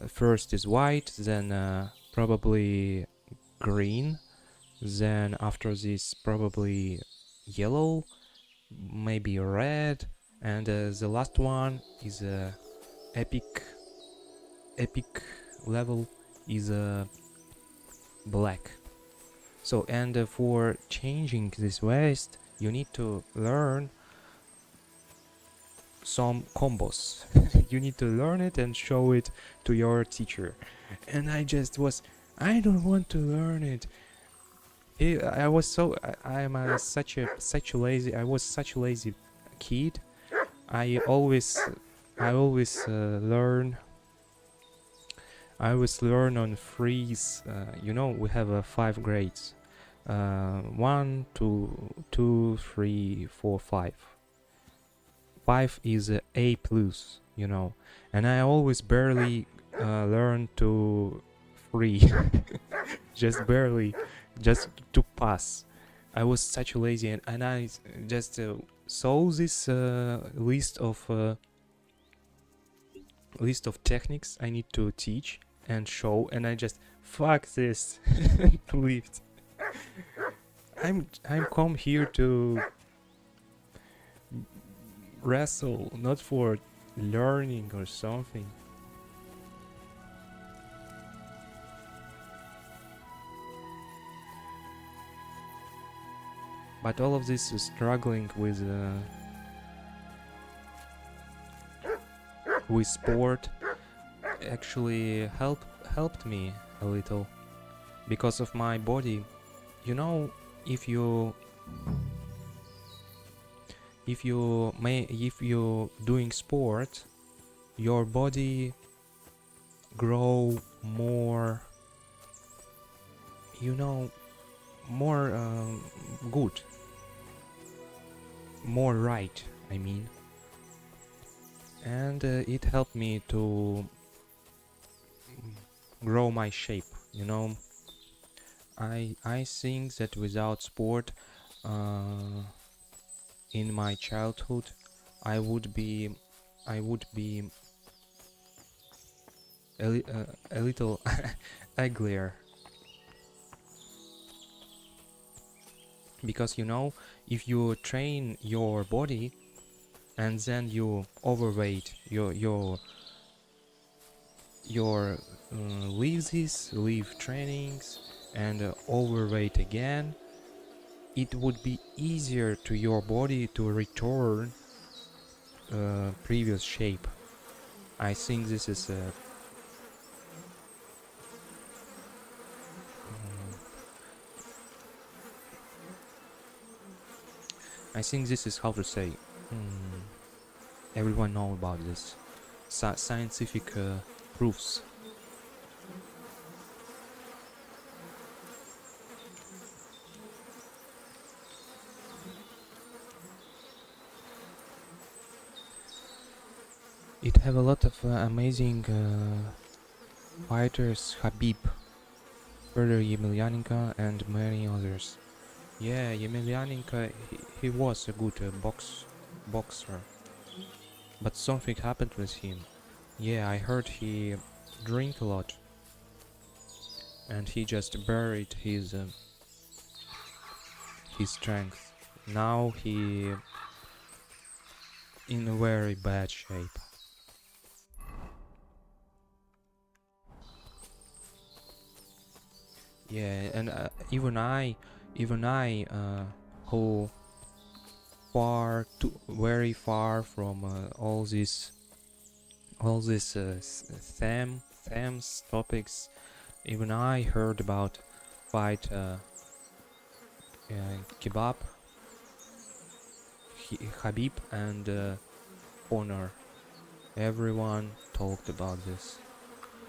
First is white, then probably green, then after this probably yellow, maybe red, and the last one is epic level is black. So, and for changing this waist you need to learn some combos. You need to learn it and show it to your teacher, and I don't want to learn it. I was so I am such a lazy. I was such a lazy kid. I always learn. I always learn on freeze. You know, we have 5 grades. 1, 2, 2, 3, 4, 5. 5 is A plus, you know, and I always barely learn to 3. Just barely, just to pass. I was such a lazy, and I just saw this list of techniques I need to teach and show, and I just fuck this leave. I'm come here to wrestle, not for learning or something. But all of this is struggling with sport actually helped me a little because of my body. You know, if you doing sport, your body grow more, you know, more good, more right, I mean. And it helped me to grow my shape, you know. I think that without sport, in my childhood, I would be a little uglier, because you know, if you train your body and then you overweight your leave trainings and overweight again, it would be easier to your body to return previous shape. I think this is how to say. Everyone know about this scientific proofs. It have a lot of amazing fighters, Habib, further Yemelyanenko and many others. Yeah, Yemelyanenko, he was a good boxer, but something happened with him. Yeah, I heard he drink a lot, and he just buried his strength. Now he in a very bad shape. Yeah, and even I, who very far from all these themes, topics, even I heard about fight Kebab, Habib, and Honor. Everyone talked about this,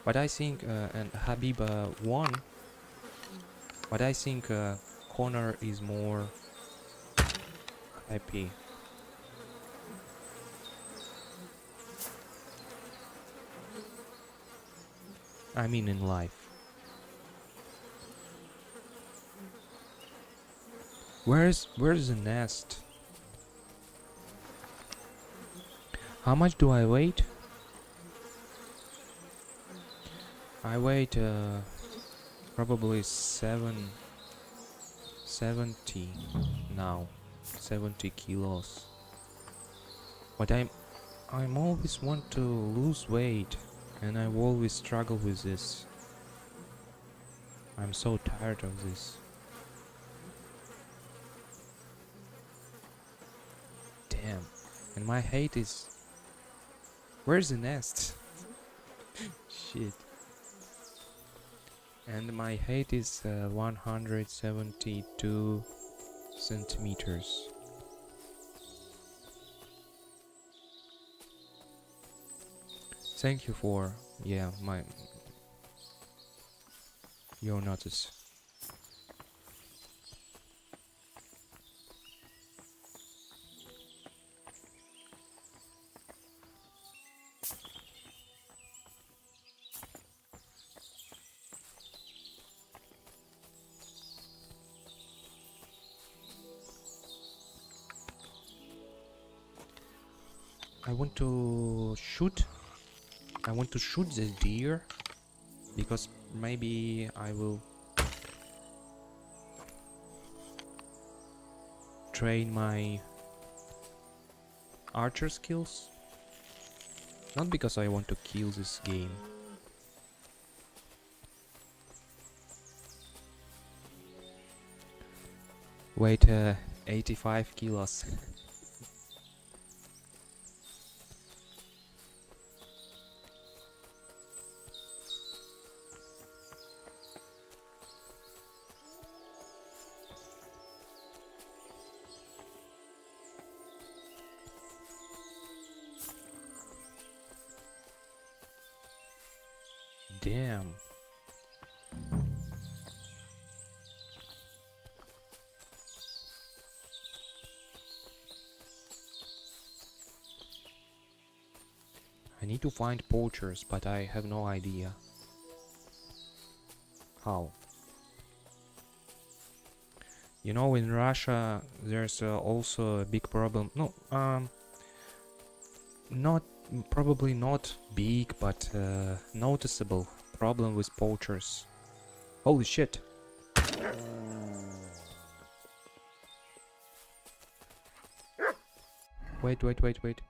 but I think and Habib won. But I think Connor is more happy. I mean in life. Where's the nest? How much do I wait? I wait probably 70 now, 70 kilos. But I'm always want to lose weight, and I always struggle with this. I'm so tired of this. Damn. And my height is... Where's the nest? Shit. And my height is 172 centimeters. Thank you for your notice. I want to shoot the deer, because maybe I will train my archer skills. Not because I want to kill this game. Weight 85 kilos. Damn. I need to find poachers, but I have no idea how. You know, in Russia, there's also a big problem. No, not probably not big, but noticeable problem with poachers. Holy shit! Wait, wait, wait, wait.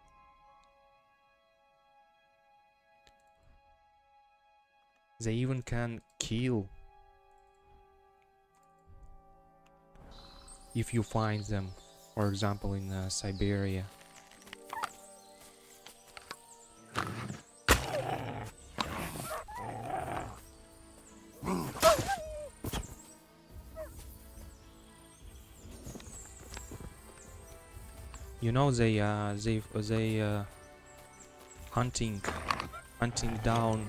They even can kill if you find them, for example, in Siberia. You know, they hunting down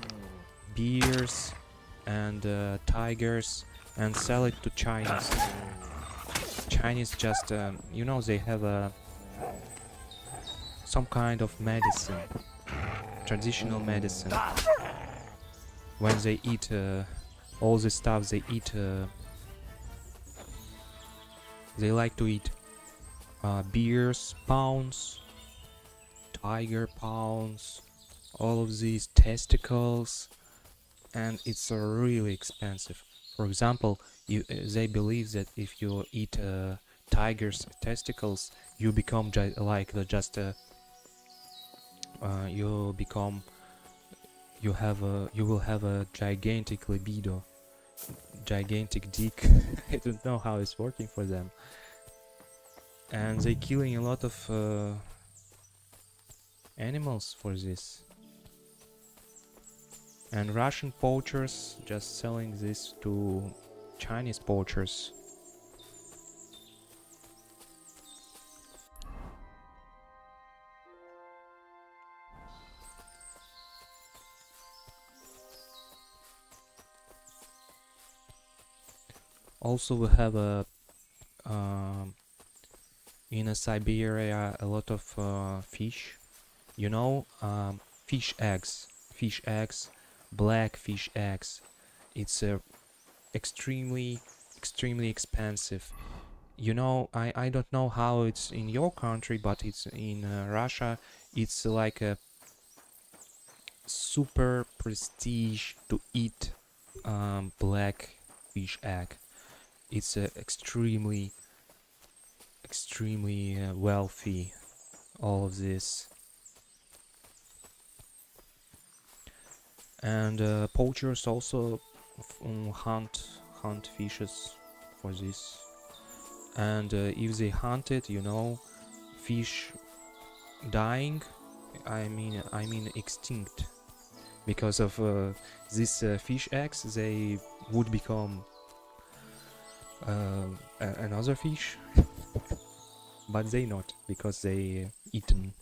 bears and tigers and sell it to Chinese. Chinese just you know, they have some kind of medicine, traditional medicine. When they eat all the stuff they eat, they like to eat bears pounds, tiger pounds, all of these testicles, and it's really expensive. For example, they believe that if you eat tiger's testicles, you become you will have a gigantic libido, gigantic dick. I don't know how it's working for them. And they killing a lot of animals for this. And Russian poachers just selling this to Chinese poachers. Also, we have in Siberia a lot of fish. You know, fish eggs, black fish eggs. It's extremely expensive. You know, I don't know how it's in your country, but it's in Russia. It's like a super prestige to eat black fish egg. It's extremely wealthy, all of this. And poachers also hunt fishes for this. And if they hunt it, you know, fish dying, I mean extinct, because of these fish eggs, they would become another fish, but they not, because they eaten.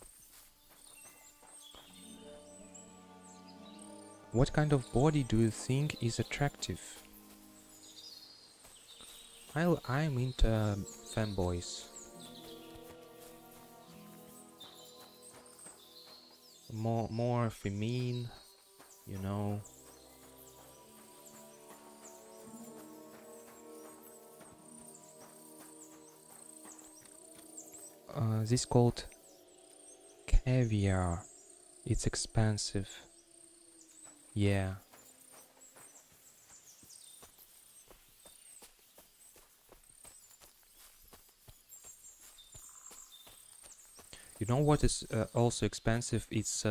What kind of body do you think is attractive? I'm into femboys. More feminine, you know. This called caviar. It's expensive. Yeah. You know what is also expensive? It's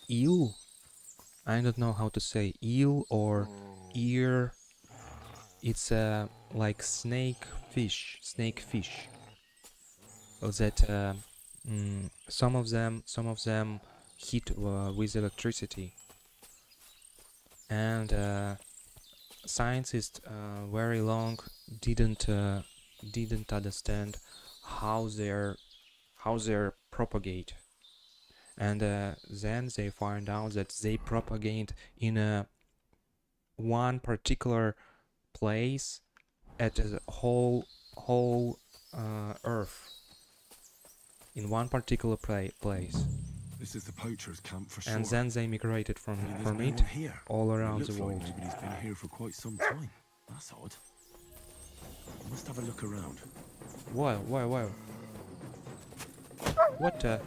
eel. I don't know how to say eel or ear. It's like snake fish. That some of them hit with electricity, and scientists very long didn't understand how they're propagate, and then they find out that they propagate in a one particular place at the whole Earth, in one particular place. This is the poacher's camp for sure. And then they migrated from There's no it one here. all around It the looks world. like nobody's been here for quite some time. That's odd. Must have a look around. Why? What the?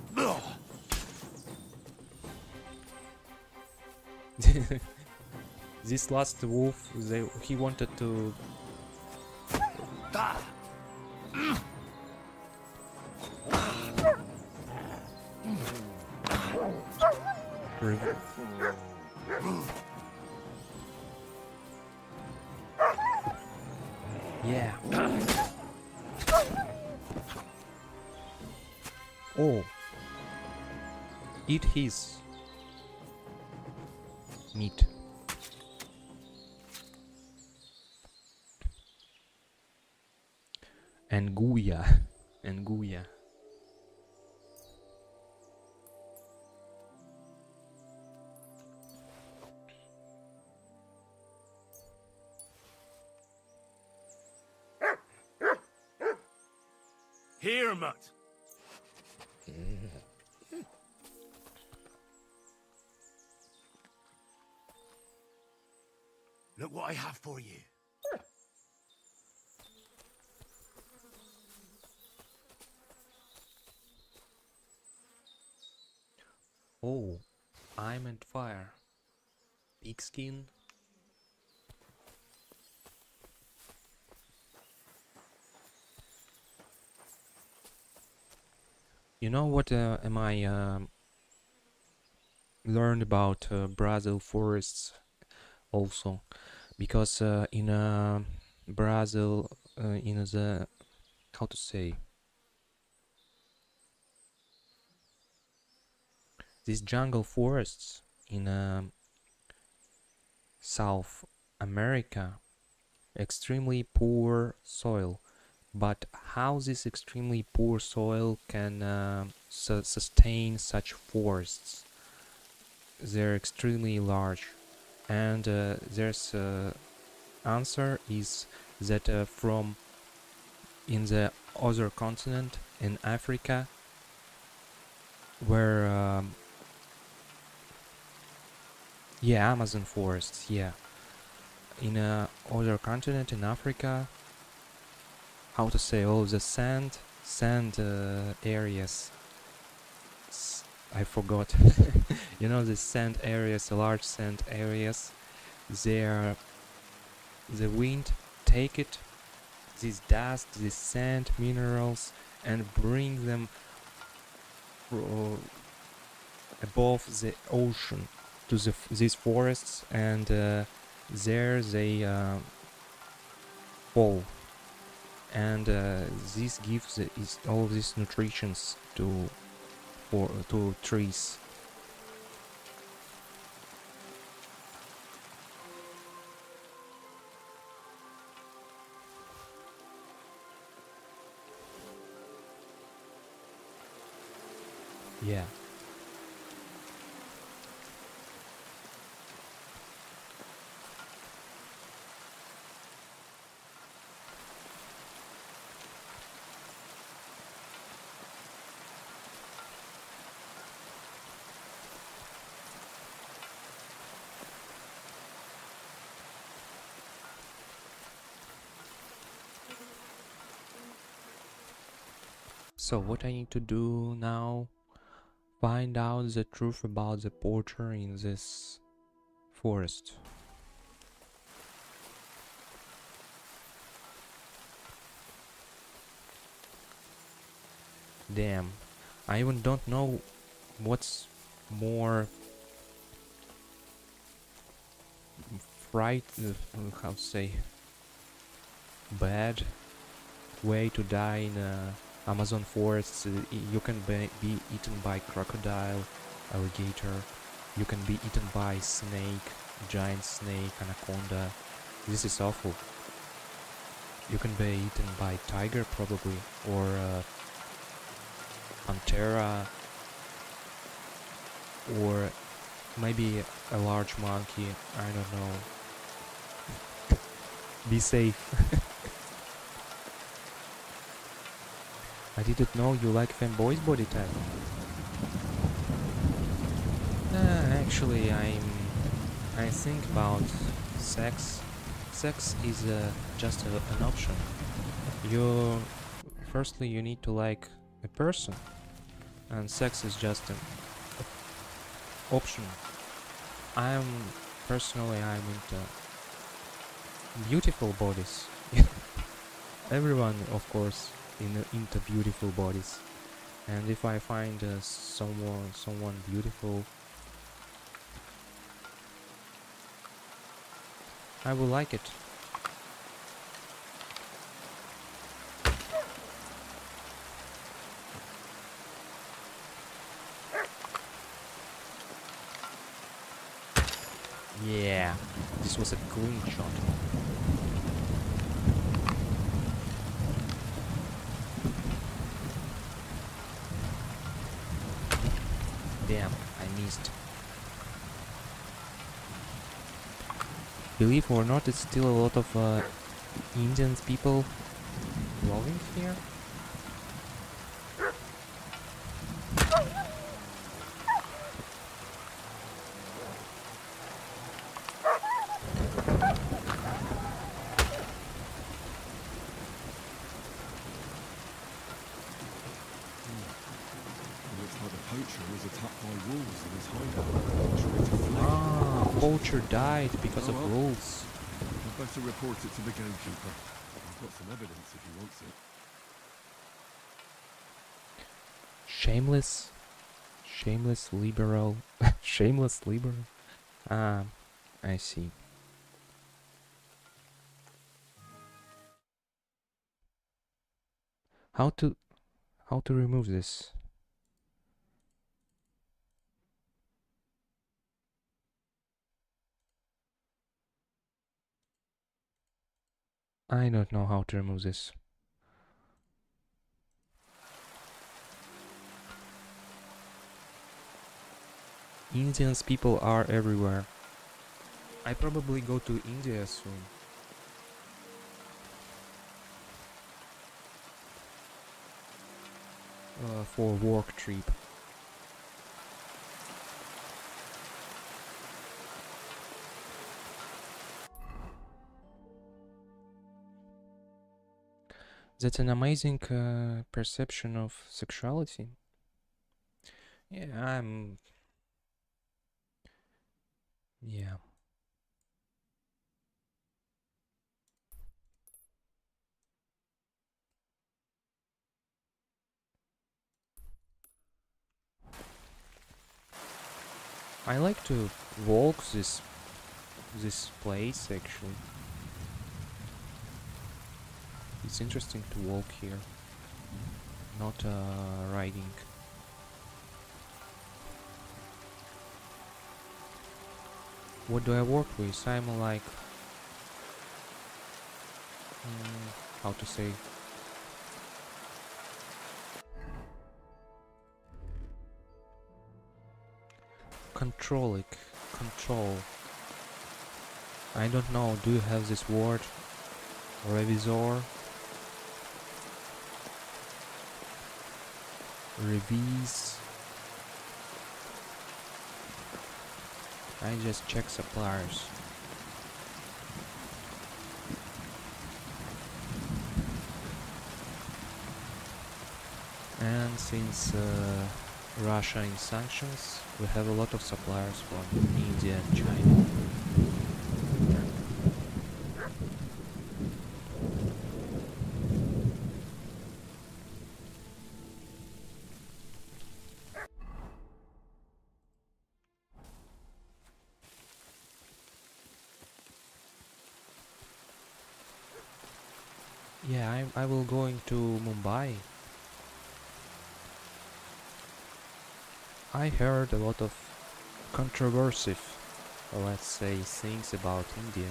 This last wolf, he wanted to... Yeah. Oh. Eat his meat. And Guya. And Guya. Here, Mutt. Look what I have for you. Oh, I'm on fire. Pigskin. You know what am I learned about Brazil forests also, because in Brazil, in the, how to say, these jungle forests in South America, extremely poor soil. But how this extremely poor soil can sustain such forests? They're extremely large, and there's answer is that from in the other continent, in Africa, where yeah, Amazon forests, yeah, in other continent in Africa, how to say, all the sand areas, I forgot. You know, the sand areas, the large sand areas, there the wind take it, this dust, this sand, minerals, and bring them above the ocean to these forests, and there they fall, and this gives all these nutritions to trees. Yeah. So what I need to do now? Find out the truth about the poacher in this forest. Damn, I even don't know what's more how to say, bad way to die in Amazon forests. You can be eaten by crocodile, alligator. You can be eaten by snake, giant snake, anaconda. This is awful. You can be eaten by tiger probably, or pantera, or maybe a large monkey. I don't know. Be safe. I didn't know you like femboy's body type. Actually, I think about sex. Sex is just an option. You firstly you need to like a person, and sex is just an option. I'm into beautiful bodies. Everyone, of course, into beautiful bodies. And if I find someone beautiful, I will like it. Yeah, this was a clean shot. Damn, I missed. Believe or not, it's still a lot of Indian people vlogging here. Looks like the poacher was attacked by wolves in his hideout. Tried to flee. Ah, poacher died because of well. wolves. I'd better report it to the gamekeeper. I've got some evidence if he wants it. Shameless liberal. Shameless liberal. Ah, I see. How to remove this? I don't know how to remove this. Indians people are everywhere. I probably go to India soon. For work trip. That's an amazing perception of sexuality. Yeah, yeah. I like to walk this place actually. It's interesting to walk here, not riding. What do I work with? I'm like, how to say? Control. I don't know. Do you have this word? Revisor. Revise. I just check suppliers. And since Russia in sanctions, we have a lot of suppliers from India and China. Yeah, I will going to Mumbai. I heard a lot of controversial, let's say, things about India.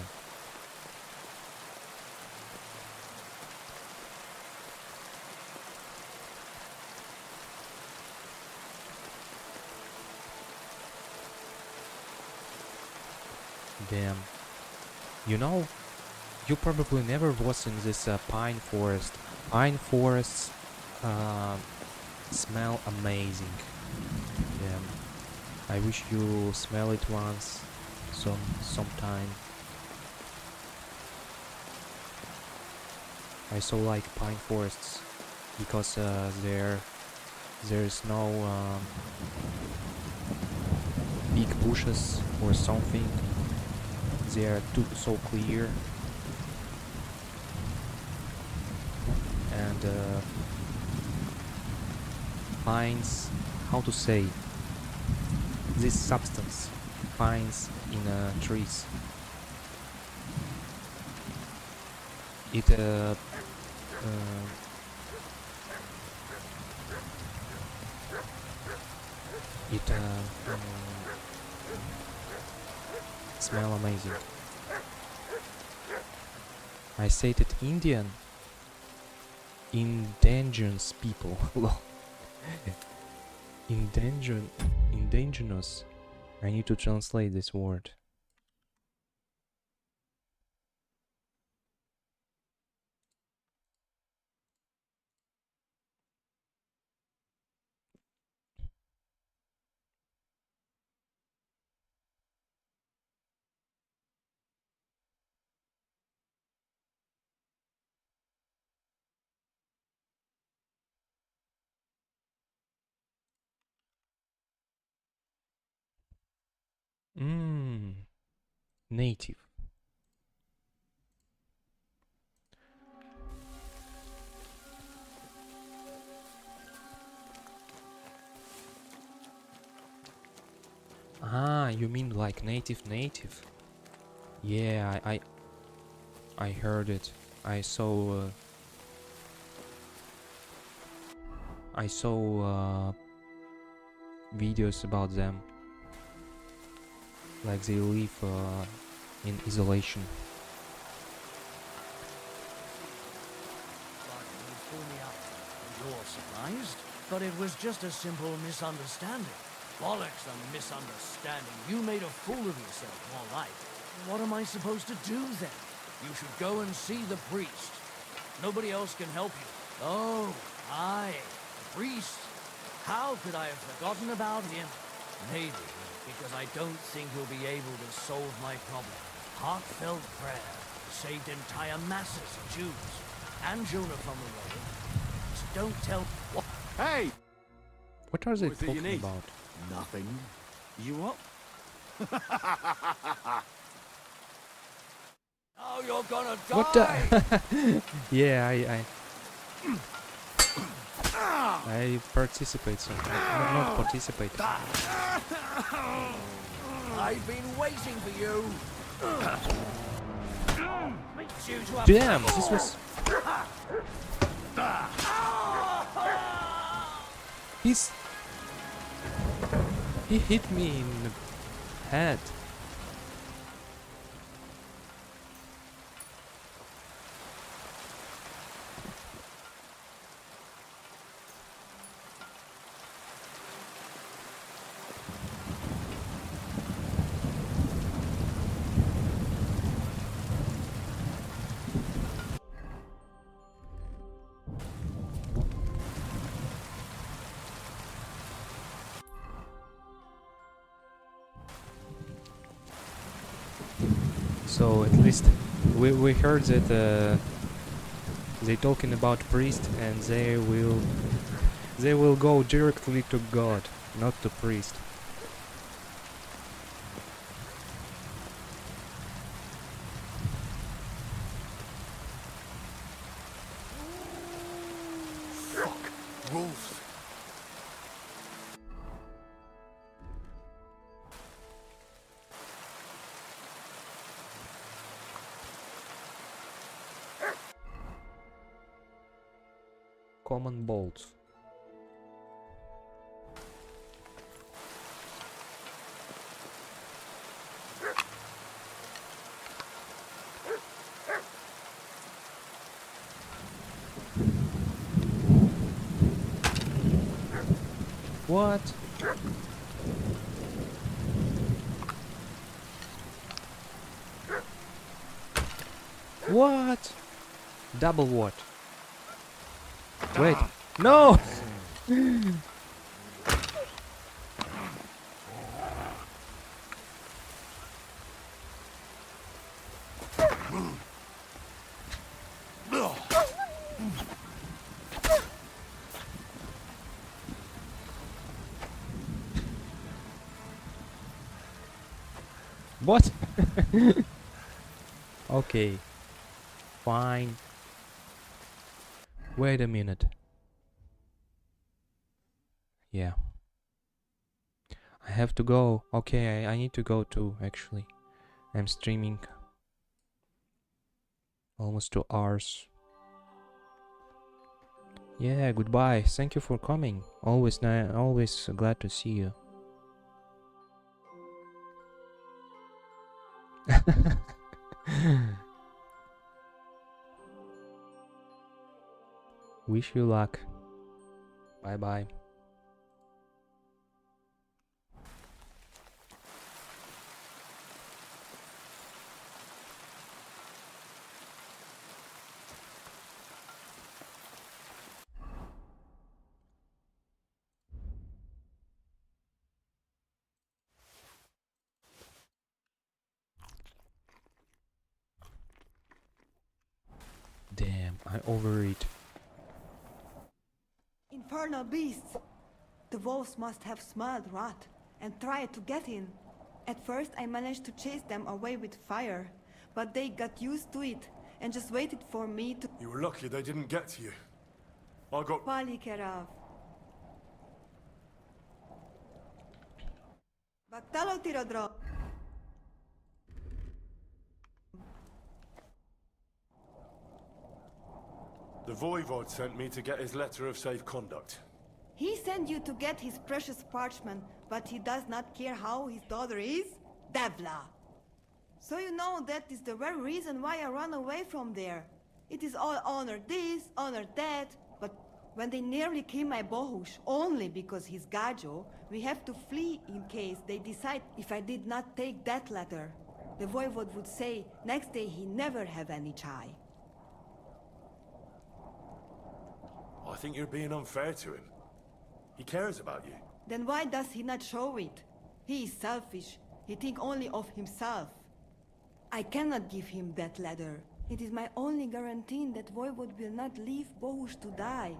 Damn. You know, you probably never was in this pine forest. Pine forests smell amazing. Damn. I wish you smell it once, sometime. I saw like pine forests because there's no big bushes or something. They are so clear, and finds, how to say, this substance finds in trees. It smell amazing. I said it Indian. Indigenous people. Indigenous. I need to translate this word. Native. Ah, you mean like native? Yeah, I heard it. I saw videos about them. Like they live in isolation. You pull me up. You're surprised? But it was just a simple misunderstanding. Bollocks, a misunderstanding. You made a fool of yourself, more like. What am I supposed to do then? You should go and see the priest. Nobody else can help you. Oh, aye, the priest. How could I have forgotten about him? Maybe because I don't think he'll be able to solve my problem. Heartfelt prayer saved entire masses of Jews and Jonah from the road. Just don't tell. What? Hey! What are they What is it you talking need? about? Nothing. You up? Oh, you're gonna die! What the? Yeah, I participate something. Not participate. I've been waiting for you. Damn, this was. He hit me in the head. So at least we heard that they talking about priest and they will go directly to God, not to priest. Fuck. Wolves. Common bolts. What? What? Double what? Wait. No! What? Okay. Fine. Wait a minute. Yeah. I have to go. Okay, I need to go too, actually. I'm streaming almost 2 hours. Yeah, goodbye. Thank you for coming. Always always glad to see you. Wish you luck. Bye bye. Damn, I overeat. Infernal beasts! The wolves must have smelled rot and tried to get in. At first I managed to chase them away with fire, but they got used to it and just waited for me to... You were lucky they didn't get to you. I got... Palikerav. Baktalo tirodro. The Voivod sent me to get his letter of safe conduct. He sent you to get his precious parchment, but he does not care how his daughter is? Devla! So you know that is the very reason why I run away from there. It is all honor this, honor that, but when they nearly kill my Bohush, only because he's Gajo, we have to flee in case they decide if I did not take that letter. The Voivod would say next day he never have any chai. I think you're being unfair to him. He cares about you. Then why does he not show it? He is selfish. He thinks only of himself. I cannot give him that letter. It is my only guarantee that Voivod will not leave Bohush to die.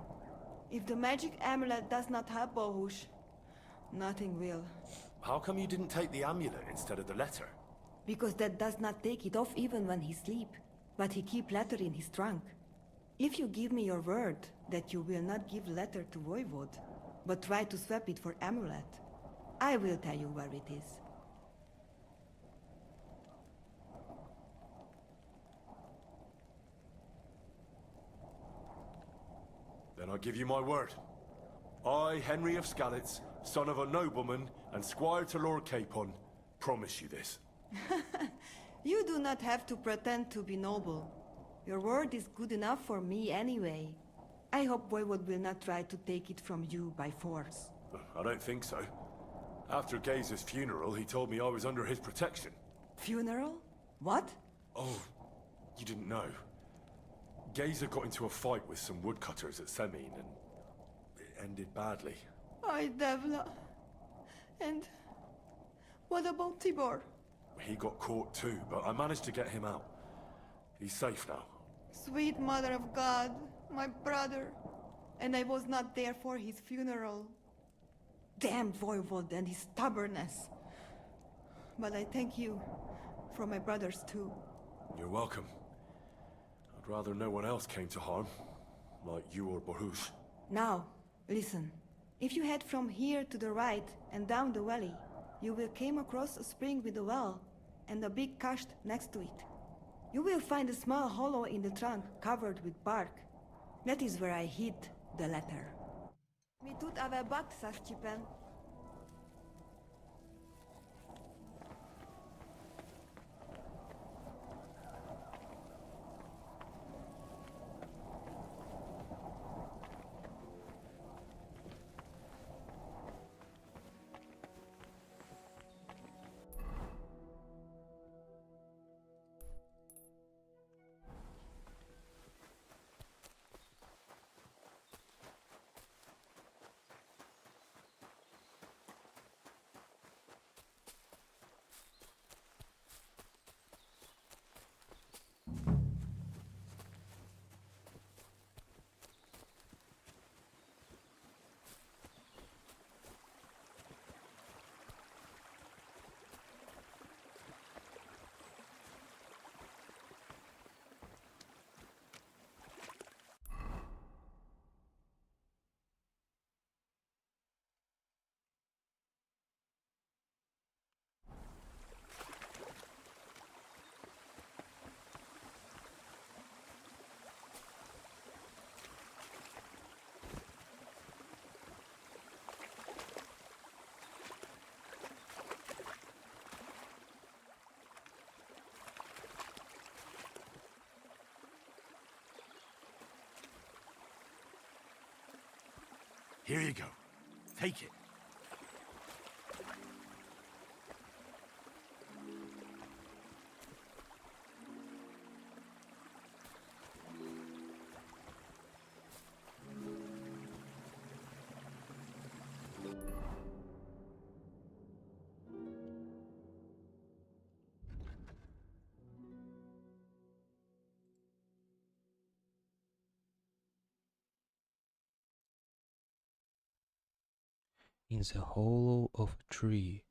If the magic amulet does not help Bohush, nothing will. How come you didn't take the amulet instead of the letter? Because that does not take it off even when he sleep, but he keep letter in his trunk. If you give me your word that you will not give letter to Voivod, but try to swap it for amulet, I will tell you where it is. Then I give you my word. I, Henry of Skalitz, son of a nobleman and squire to Lord Capon, promise you this. You do not have to pretend to be noble. Your word is good enough for me anyway. I hope Voivod will not try to take it from you by force. I don't think so. After Gaze's funeral, he told me I was under his protection. Funeral? What? Oh, you didn't know. Gazer got into a fight with some woodcutters at Semin, and it ended badly. Ay, Devla. And what about Tibor? He got caught too, but I managed to get him out. He's safe now. Sweet Mother of God, my brother. And I was not there for his funeral. Damn Voivod and his stubbornness. But I thank you for my brothers too. You're welcome. I'd rather no one else came to harm, like you or Bohush. Now, listen. If you head from here to the right and down the valley, you will come across a spring with a well and a big kasht next to it. You will find a small hollow in the trunk covered with bark. That is where I hid the letter. Mi tut ave bat, Sashchipen. Here you go. Take it. In the hollow of a tree.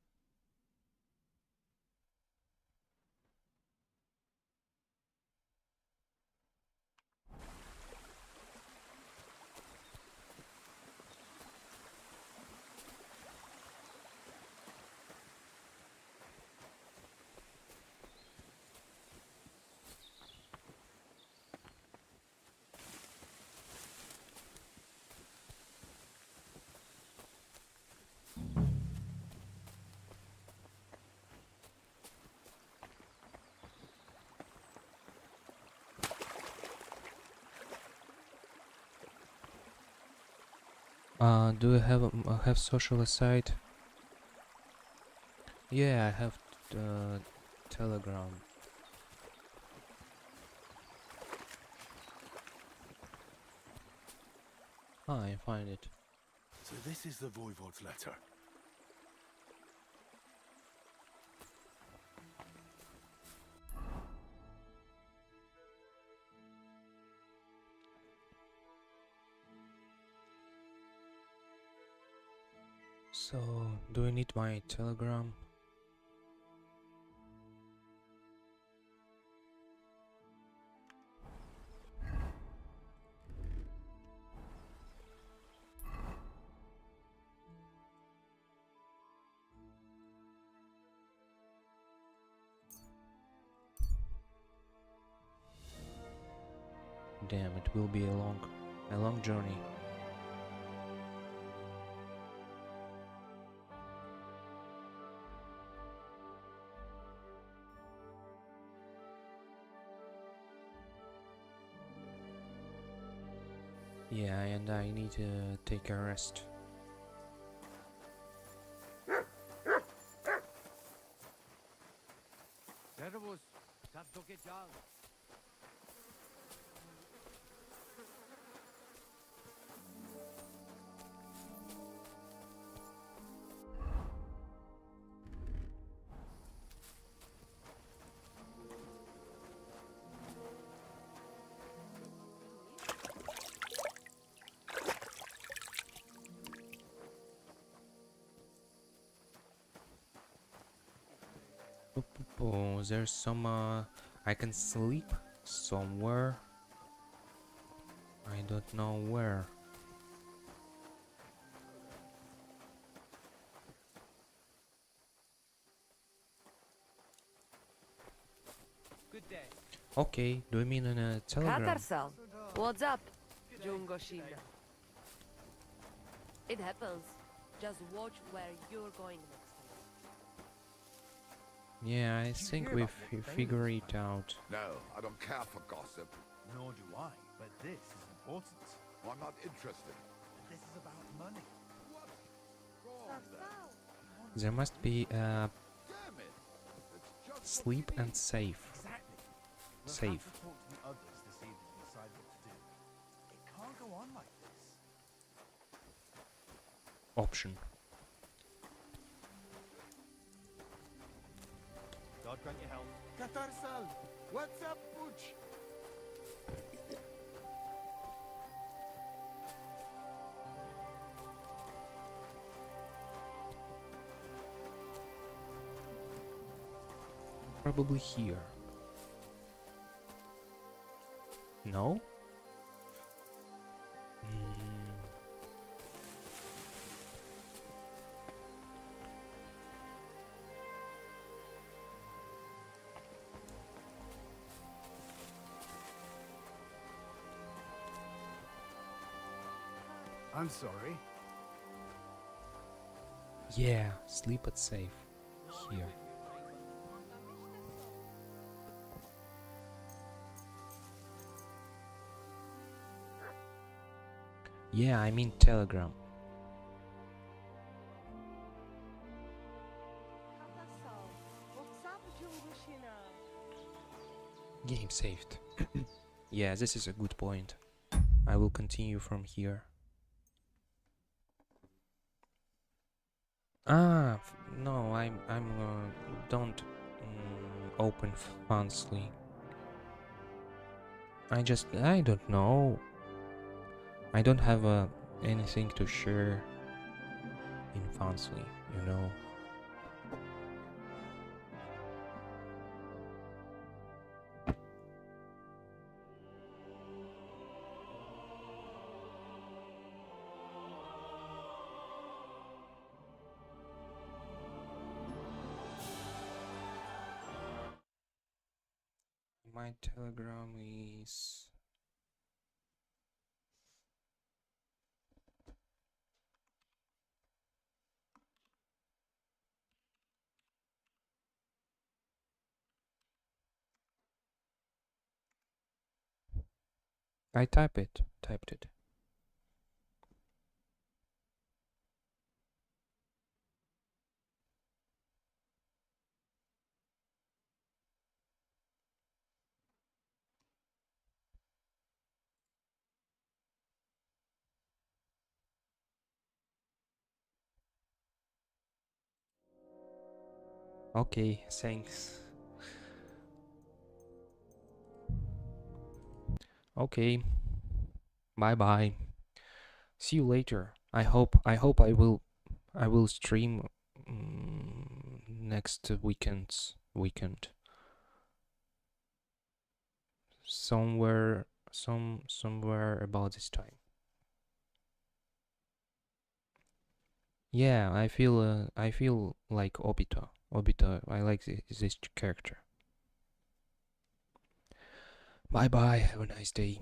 Do you have social site? Yeah, I have Telegram. Ah, I find it. So this is the Voivode's letter. So, do you need my Telegram? Damn, it will be a long journey. Yeah, and I need to take a rest. Servus, das doch getan. Oh, there's some I can sleep somewhere. I don't know where. Good day. Okay, do you mean in a Telegram? Katarsal, what's up, Jungoshina? It happens. Just watch where you're going next. Yeah, I think we figure it out. No, I don't care for gossip. Nor do I, but this is important. I'm not interested. This is about money. What? Go on then. There must be Damn it. It's just sleep and save. Exactly. We'll Save. have to talk to the others this evening and decide what to do. It can't go on like this. Option. God grant your health. Katarsal, what's up, Pooch? Probably here. No? I'm sorry. Yeah, sleep at safe. Here. Yeah, I mean Telegram. Game saved. Yeah, this is a good point. I will continue from here. No, don't open Fansly. I don't know. I don't have anything to share in Fansly, you know. My Telegram is... I typed it. Okay, thanks. Okay. Bye bye. See you later. I hope I will stream next weekend. Somewhere about this time. Yeah, I feel like Obito. I like this character. Bye bye. Have a nice day.